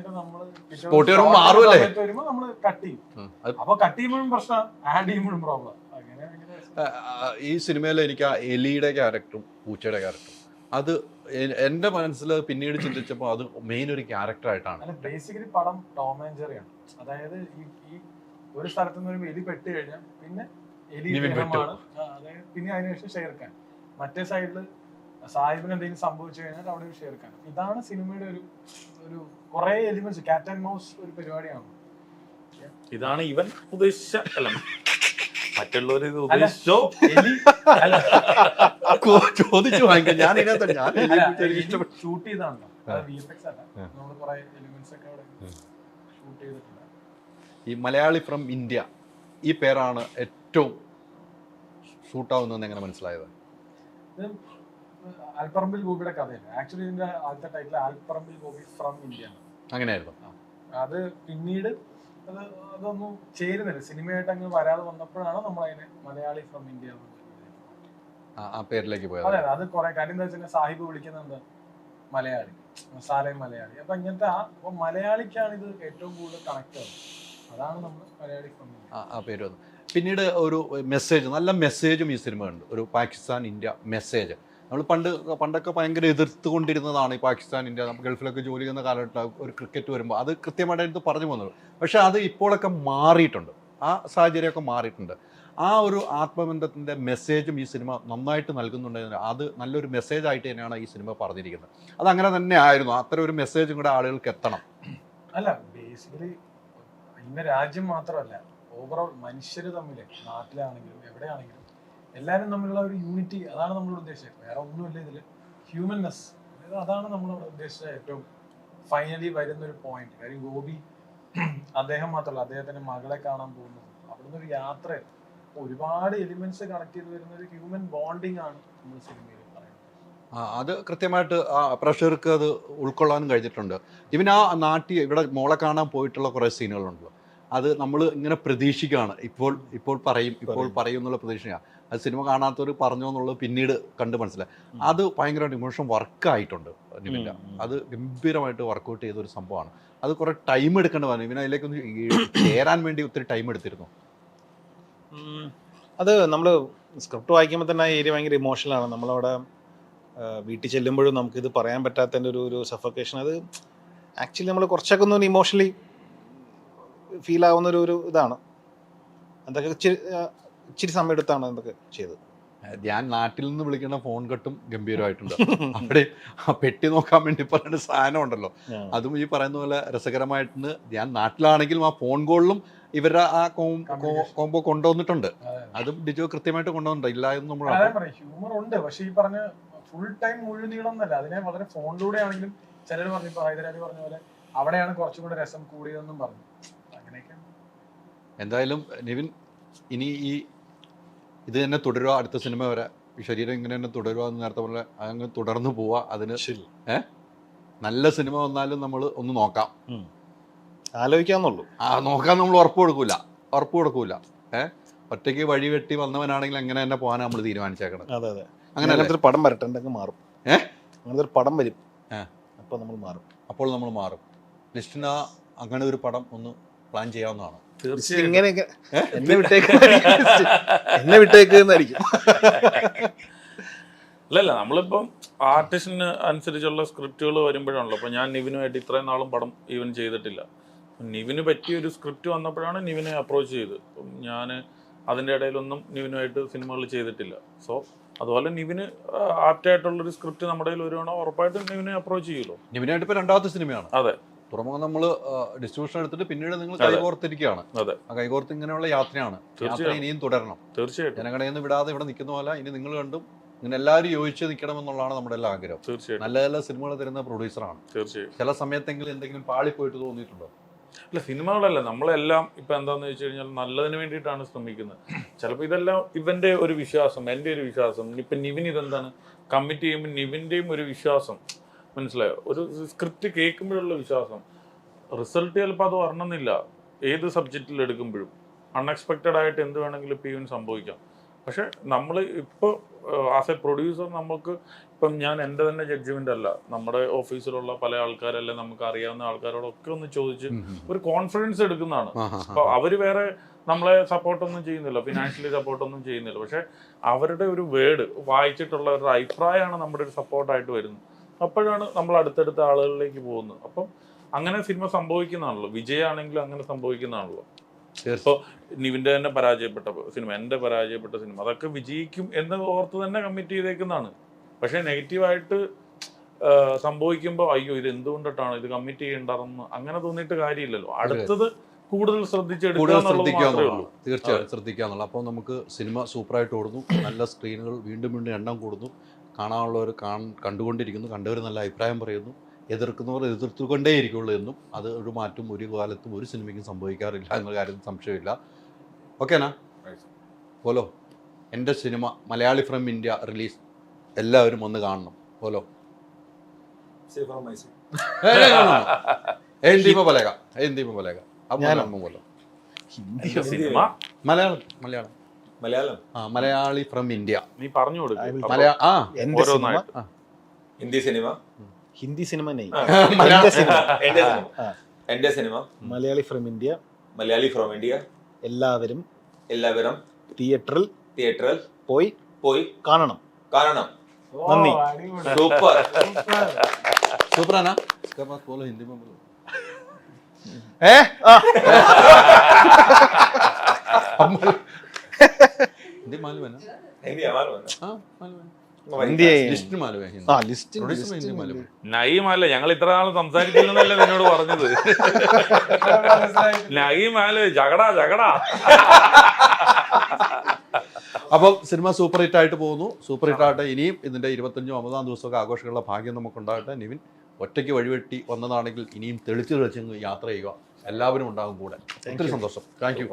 സ്പോട്ട് വരുമ്പോ മാറുമല്ലേ വരുമ്പോ നമ്മള് കട്ട് ചെയ്യും. അപ്പൊ കട്ട് ചെയ്യുമ്പോഴും പ്രശ്നം, ആഡ് ചെയ്യുമ്പോഴും പ്രോബ്ലം. അങ്ങനെ ഈ സിനിമയിൽ എനിക്ക് ആ എലിയുടെ ക്യാരക്ടറും പൂച്ചയുടെ ക്യാരക്ടറും അത് എന്റെ മനസ്സിൽ പിന്നീട് ചിന്തിച്ചപ്പോൾ അത് മെയിൻ ഒരു ക്യാരക്ടറായിട്ടാണ്. അല്ല ബേസിക്കലി പടം ടോം ആൻഡ് ജെറിയാണ്. അതായത് ഈ ഒരു സ്ഥലത്ത് നിന്ന് ഒരു എലി പെട്ട് കഴിഞ്ഞാൽ പിന്നെ എലി ഇദ്ദേഹമാണ്. അതായത് പിന്നെ അതിനുശേഷം ഷെയർക്കാൻ, മറ്റേ സൈഡില് സാഹിബിന് എന്തെങ്കിലും സംഭവിച്ചു കഴിഞ്ഞാൽ അവിടെ ഒരു ഷെയർക്കാൻ. ഇതാണ് സിനിമയുടെ ഒരു കുറെ എലിമെന്റ്സ്, കാറ്റ് ആൻഡ് മൗസ് ഒരു പരിപാടിയാണ്. ഇതാണ് ഇവൻ ഉദ്ദേശിച്ച അല്ല മറ്റുള്ളവർ ഇത് ഉദ്ദേശിച്ചോ എലി അല്ല ചോദിച്ചു വാങ്ങിക്കാം. ഞാൻ ഇതിനകത്ത് ഷൂട്ട് ചെയ്താണല്ലോ, അത് VFX അല്ല. നമ്മള് കുറെ എലിമെന്റ്സ് ഒക്കെ അവിടെ ഷൂട്ട് ചെയ്തിട്ടുണ്ട്. ഈ മലയാളി ഫ്രം ഇന്ത്യ ഈ പേരാണ് ഏറ്റവും ഷൂട്ടാവുന്നതെന്ന് എങ്ങനെ മനസ്സിലായത്? ഇത് ആൽപ്പറമ്പിൽ ഗോപിയുടെ കഥയല്ല. ആക്ച്വലി ഇതിന്റെ ആദ്യത്തെ title Alapparambil Gopi from India ആണ്. അങ്ങനെയായിരുന്നു. അത് പിന്നീട് അതൊന്നും ചേരുന്നില്ല, സിനിമയായിട്ട് അങ്ങ് വരാതെ വന്നപ്പോഴാണ് നമ്മൾ അതിനെ മലയാളി ഫ്രം ഇന്ത്യ ആ പേരിലേക്ക് പോയത്. അതെ, അത് കുറെ കാര്യം എന്താ വെച്ചാൽ സാഹിബ് വിളിക്കുന്നത് എന്താ മലയാളി, സാലേ മലയാളി. അപ്പൊ ഇങ്ങനത്തെ അപ്പൊ മലയാളിക്കാണ് ഇത് ഏറ്റവും കൂടുതൽ കണക്ട് ആവുന്നത്. അതാണ് നമ്മൾ മലയാളി ഫ്രം ഇന്ത്യ ആ പേര് വന്നു. പിന്നീട് ഒരു മെസ്സേജ്, നല്ല മെസ്സേജും ഈ സിനിമ ഉണ്ട്. ഒരു പാകിസ്ഥാൻ ഇന്ത്യ മെസ്സേജ്. നമ്മൾ പണ്ടൊക്കെ ഭയങ്കര എതിർത്തുകൊണ്ടിരുന്നതാണ് ഈ പാകിസ്ഥാൻ ഇന്ത്യ. നമ്മൾ ഗൾഫിലൊക്കെ ജോലി ചെയ്യുന്ന കാലഘട്ടം ഒരു ക്രിക്കറ്റ് വരുമ്പോൾ അത് കൃത്യമായിട്ട് എനിക്ക് പറഞ്ഞു പോകുന്നത്. പക്ഷെ അത് ഇപ്പോഴൊക്കെ മാറിയിട്ടുണ്ട്. ആ സാഹചര്യമൊക്കെ മാറിയിട്ടുണ്ട്. ആ ഒരു ആത്മബന്ധത്തിൻ്റെ മെസ്സേജും ഈ സിനിമ നന്നായിട്ട് നൽകുന്നുണ്ടെങ്കിൽ അത് നല്ലൊരു മെസ്സേജ് ആയിട്ട് തന്നെയാണ് ഈ സിനിമ പറഞ്ഞിരിക്കുന്നത്. അതങ്ങനെ തന്നെ ആയിരുന്നു. അത്തരം ഒരു മെസ്സേജും കൂടെ ആളുകൾക്ക് എത്തണം. അല്ല ബേസിക്കലി ഇന്ന രാജ്യം മാത്രമല്ല, ഓവറോൾ മനുഷ്യർ തമ്മിൽ നാട്ടിലാണെങ്കിലും എവിടെയാണെങ്കിലും എല്ലാവരും തമ്മിലുള്ള ഒരു യൂണിറ്റി, അതാണ് നമ്മളോട് ഉദ്ദേശിച്ചത്. വേറെ ഒന്നുമില്ല ഇതിൽ. ഹ്യൂമൻനെസ്, അതാണ് നമ്മളോട് ഉദ്ദേശിച്ച ഏറ്റവും ഫൈനലി വരുന്നൊരു പോയിന്റ്. കാര്യം ഗോപി അദ്ദേഹം മാത്രമല്ല, അദ്ദേഹത്തിന്റെ മകളെ കാണാൻ പോകുന്നു. അവിടുന്ന് ഒരു യാത്ര, ഒരുപാട് എലിമെന്റ്സ് കണക്ട് ചെയ്ത് വരുന്ന ഒരു ഹ്യൂമൻ ബോണ്ടിങ് ആണ് നമ്മൾ സിനിമയിൽ പറയുന്നത്. അത് കൃത്യമായിട്ട് പ്രേക്ഷകർക്ക് അത് ഉൾക്കൊള്ളാനും കഴിഞ്ഞിട്ടുണ്ട്. ഇവൻ ആ നാട്ടിൽ ഇവിടെ മോളെ കാണാൻ പോയിട്ടുള്ള കുറേ സീനുകളുണ്ടല്ലോ, അത് നമ്മൾ ഇങ്ങനെ പ്രതീക്ഷിക്കുകയാണ്. ഇപ്പോൾ പറയും എന്നുള്ള പ്രതീക്ഷയാണ്. അത് സിനിമ കാണാത്തവർ പറഞ്ഞോ എന്നുള്ളത് പിന്നീട് കണ്ട് മനസ്സിലായി. അത് ഭയങ്കരമായിട്ട് ഇമോഷൻ വർക്കായിട്ടുണ്ട് നിവിൻ്റെ. അത് ഗംഭീരമായിട്ട് വർക്കൗട്ട് ചെയ്തൊരു സംഭവമാണ്. അത് കുറേ ടൈം എടുക്കേണ്ടി വന്നു. ഇവന് അതിലേക്കൊന്ന് ചേരാൻ വേണ്ടി ഒത്തിരി ടൈം എടുത്തിരുന്നു. അത് നമ്മൾ സ്ക്രിപ്റ്റ് വായിക്കുമ്പോൾ തന്നെ ആ ഏരിയ ഭയങ്കര ഇമോഷണലാണ്. നമ്മളവിടെ വീട്ടിൽ ചെല്ലുമ്പോഴും നമുക്കിത് പറയാൻ പറ്റാത്തതിൻ്റെ ഒരു സഫക്കേഷൻ. അത് ആക്ച്വലി നമ്മൾ കുറച്ചൊക്കെ ഒന്ന് ഇമോഷണലി ഫീൽ ആവുന്ന ഒരു ഇതാണ്. അതൊക്കെ ഇച്ചിരി സമയം എടുത്താണ് എന്തൊക്കെ ചെയ്തത്. ഞാൻ നാട്ടിൽ നിന്ന് വിളിക്കുന്ന ഫോൺ കട്ടും ഗംഭീരമായിട്ടുണ്ട്. അവിടെ ആ പെട്ടി നോക്കാൻ വേണ്ടി പറയുന്ന സാധനം ഉണ്ടല്ലോ, അതും ഈ പറയുന്ന പോലെ രസകരമായിട്ടുണ്ട്. ഞാൻ നാട്ടിലാണെങ്കിലും ആ ഫോൺ കോളിലും ഇവരുടെ ആ കോംബോ കൊണ്ടുവന്നിട്ടുണ്ട്. അതും ഡിജോ കൃത്യമായിട്ട് കൊണ്ടുവന്നിട്ടുണ്ട്. ഇല്ല എന്ന് നമ്മൾ ഹ്യൂമർ ഉണ്ട്, പക്ഷെ ഈ പറഞ്ഞ ഫുൾ ടൈം മുഴുനീളം എന്നല്ല, അതിനെ വളരെ ഫോണിലൂടെ ആണെങ്കിലും ചിലർ പറഞ്ഞു, ഇപ്പൊ ഹൈദരാലി പറഞ്ഞ പോലെ അവിടെയാണ് കുറച്ചും കൂടെ രസം കൂടിയതെന്നും പറഞ്ഞു. അങ്ങനെയൊക്കെ എന്തായാലും നിവിൻ ഇനി ഇത് തന്നെ തുടരുക, അടുത്ത സിനിമ വരെ ഈ ശരീരം ഇങ്ങനെ തന്നെ തുടരുക എന്ന് നേരത്തെ പോലെ അങ്ങ് തുടർന്ന് പോവുക. അതിന് നല്ല സിനിമ വന്നാലും നമ്മൾ ഒന്ന് നോക്കാം, ആലോചിക്കാന്നുള്ളൂ. നോക്കാൻ നമ്മൾ ഉറപ്പ് കൊടുക്കൂല. ഒറ്റയ്ക്ക് വഴി വെട്ടി വന്നവനാണെങ്കിൽ അങ്ങനെ തന്നെ പോകാൻ നമ്മൾ തീരുമാനിച്ചേക്കണം. അതെ അങ്ങനെ അങ്ങനത്തെ ഒരു പടം വരട്ടെ, മാറും. അങ്ങനത്തെ ഒരു പടം വരും, അപ്പോൾ നമ്മൾ മാറും. ലിസ്റ്റിന് അങ്ങനെ ഒരു പടം ഒന്ന് പ്ലാൻ ചെയ്യാവുന്നതാണ്. ഇങ്ങനെയൊക്കെ എന്നെ വിട്ടേക്ക് എന്നായിരിക്കും. അല്ലല്ല, നമ്മളിപ്പം ആർട്ടിസ്റ്റിന് അനുസരിച്ചുള്ള സ്ക്രിപ്റ്റുകൾ വരുമ്പോഴാണല്ലോ. അപ്പോൾ ഞാൻ നിവിനുമായിട്ട് ഇത്രയും നാളും പടം ഈവൻ ചെയ്തിട്ടില്ല. നിവിന് പറ്റിയൊരു സ്ക്രിപ്റ്റ് വന്നപ്പോഴാണ് നിവിനെ അപ്രോച്ച് ചെയ്ത്. ഞാൻ അതിൻ്റെ ഇടയിലൊന്നും നിവിനുമായിട്ട് സിനിമകൾ ചെയ്തിട്ടില്ല. സോ അതുപോലെ നിവിന് ആപ്റ്റായിട്ടുള്ളൊരു സ്ക്രിപ്റ്റ് നമ്മുടെ കയ്യിൽ വരുവാണോ ഉറപ്പായിട്ടും നിവിനെ അപ്രോച്ച് ചെയ്യുമല്ലോ. നിവിനായിട്ട് ഇപ്പോൾ രണ്ടാമത്തെ സിനിമയാണ്. അതെ, തുറമുഖം നമ്മൾ ഡിസ്ട്രിബ്യൂഷൻ എടുത്തിട്ട് പിന്നീട് നിങ്ങൾ കൈകോർത്തിരിക്കുകയാണ്. അതെ, ആ കൈകോർത്ത് ഇങ്ങനെയുള്ള യാത്രയാണ്. ഇനിയും തുടരണം. തീർച്ചയായിട്ടും. ജനങ്ങളെ നിന്ന് വിടാതെ ഇവിടെ നിൽക്കുന്ന പോലെ ഇനി നിങ്ങൾ കണ്ടും ഇങ്ങനെ എല്ലാവരും യോജിച്ച് നിൽക്കണം എന്നുള്ളതാണ് നമ്മുടെ എല്ലാ ആഗ്രഹം. തീർച്ചയായിട്ടും. നല്ല നല്ല സിനിമകൾ തരുന്ന പ്രൊഡ്യൂസറാണ്. തീർച്ചയായും. ചില സമയത്തെങ്കിലും എന്തെങ്കിലും പാളിപ്പോയിട്ട് തോന്നിയിട്ടുണ്ടോ? അല്ല, സിനിമകളല്ല, നമ്മളെല്ലാം ഇപ്പം എന്താണെന്ന് വെച്ച് കഴിഞ്ഞാൽ നല്ലതിന് വേണ്ടിയിട്ടാണ് ശ്രമിക്കുന്നത്. ചിലപ്പോൾ ഇതെല്ലാം ഇവൻ്റെ ഒരു വിശ്വാസം, എൻ്റെ ഒരു വിശ്വാസം. ഇപ്പം നിവിൻ ഇതെന്താണ് കമ്മിറ്റ് ചെയ്യുമ്പോൾ നിവിൻ്റെയും ഒരു വിശ്വാസം, മനസ്സിലായോ? ഒരു സ്ക്രിപ്റ്റ് കേൾക്കുമ്പോഴുള്ള വിശ്വാസം. റിസൾട്ട് ചിലപ്പോൾ അത് വരണമെന്നില്ല. ഏത് സബ്ജക്റ്റിൽ എടുക്കുമ്പോഴും അൺഎക്സ്പെക്റ്റഡ് ആയിട്ട് എന്ത് വേണമെങ്കിലും ഇപ്പം ഈവൻ സംഭവിക്കാം. പക്ഷെ നമ്മൾ ഇപ്പോൾ ആസ് എ പ്രൊഡ്യൂസർ നമുക്ക് ഇപ്പം ഞാൻ എൻ്റെ തന്നെ ജഡ്ജ്മെൻ്റ് അല്ല, നമ്മുടെ ഓഫീസിലുള്ള പല ആൾക്കാരല്ലേ നമുക്ക് അറിയാവുന്ന ആൾക്കാരോടൊക്കെ ഒന്ന് ചോദിച്ച് ഒരു കോൺഫിഡൻസ് എടുക്കുന്നതാണ്. അപ്പോൾ അവർ വേറെ നമ്മളെ സപ്പോർട്ടൊന്നും ചെയ്യുന്നില്ല, ഫിനാൻഷ്യലി സപ്പോർട്ടൊന്നും ചെയ്യുന്നില്ല. പക്ഷെ അവരുടെ ഒരു വേർഡ് വായിച്ചിട്ടുള്ള ഒരു അഭിപ്രായമാണ് നമ്മുടെ ഒരു സപ്പോർട്ടായിട്ട് വരുന്നത്. അപ്പോഴാണ് നമ്മൾ അടുത്തടുത്ത ആളുകളിലേക്ക് പോകുന്നത്. അപ്പം അങ്ങനെ സിനിമ സംഭവിക്കുന്നതാണല്ലോ. വിജയമാണെങ്കിലും അങ്ങനെ സംഭവിക്കുന്നതാണല്ലോ. ഇപ്പോൾ നിവിൻ്റെ തന്നെ പരാജയപ്പെട്ട സിനിമ, എൻ്റെ പരാജയപ്പെട്ട സിനിമ, അതൊക്കെ വിജയിക്കും എന്ന് ഓർത്ത് തന്നെ കമ്മിറ്റ് ചെയ്തേക്കുന്നതാണ്. പക്ഷേ നെഗറ്റീവായിട്ട് സംഭവിക്കുമ്പോൾ അയ്യോ ഇത് എന്തുകൊണ്ടിട്ടാണ് ഇത് കമ്മിറ്റ് ചെയ്യേണ്ടതെന്ന് അങ്ങനെ തോന്നിയിട്ട് കാര്യമില്ലല്ലോ. അടുത്തത് കൂടുതൽ ശ്രദ്ധിച്ചെടുക്കുക. തീർച്ചയായും ശ്രദ്ധിക്കാന്നുള്ള. അപ്പോൾ നമുക്ക് സിനിമ സൂപ്പറായിട്ട് ഓടുന്നു, നല്ല സ്ക്രീനുകൾ വീണ്ടും എണ്ണം കൂടുന്നു, കാണാനുള്ളവർ കണ്ടുകൊണ്ടിരിക്കുന്നു, കണ്ടവർ നല്ല അഭിപ്രായം പറയുന്നു, എതിർക്കുന്നവർ എതിർത്തുകൊണ്ടേയിരിക്കുള്ളൂ എന്നും അത് ഒരു മാറ്റം ഒരു കാലത്തും ഒരു സിനിമയ്ക്കും സംഭവിക്കാറില്ല എന്ന കാര്യം സംശയമില്ല. ഓക്കേനാ? പോലോ, എൻ്റെ സിനിമ മലയാളി ഫ്രം ഇന്ത്യ റിലീസ്, എല്ലാവരും ഒന്ന് കാണണം. പോലോ സിനിമ മലയാളം മലയാളി ഫ്രം ഇന്ത്യ. നീ പറഞ്ഞു കൊടുക്കും. ഹിന്ദി സിനിമ, ഹിന്ദി സിനിമ എൻ്റെ സിനിമ Malayali from India, Malayali from India. എല്ലാവരും തിയേറ്ററിൽ പോയി കാണണം. നന്ദി. സൂപ്പറാണ്. ഹിന്ദി ഹിന്ദി മാലുവന हिंदी हमारा है ആ മാലുവന ഹിന്ദി ലിസ്റ്റ് മാലുവ ഹിന്ദി ആ ലിസ്റ്റ് പ്രൊഡ്യൂസർ ഹിന്ദി മാലുവ നയീമല്ല, ഞങ്ങൾ ഇത്ര നാൾ സംസാരിച്ചില്ലെന്നല്ലേ നിന്നോട് പറഞ്ഞത്. നയീമല്ല, ജഗടാ ജഗടാ. അപ്പം സിനിമ സൂപ്പർ ഹിറ്റ് ആയിട്ട് പോകുന്നു. സൂപ്പർ ഹിറ്റ് ആയിട്ട് ഇനിയും ഇതിൻ്റെ 25-50 ദിവസമൊക്കെ ആഘോഷങ്ങളുടെ ഭാഗ്യം നമുക്കുണ്ടാകട്ടെ. നിവിൻ ഒറ്റയ്ക്ക് വഴിവെട്ടി വന്നതാണെങ്കിൽ ഇനിയും തെളിച്ച് യാത്ര ചെയ്യുക. എല്ലാവരും ഉണ്ടാകും കൂടെ. ഒത്തിരി സന്തോഷം. Thank you.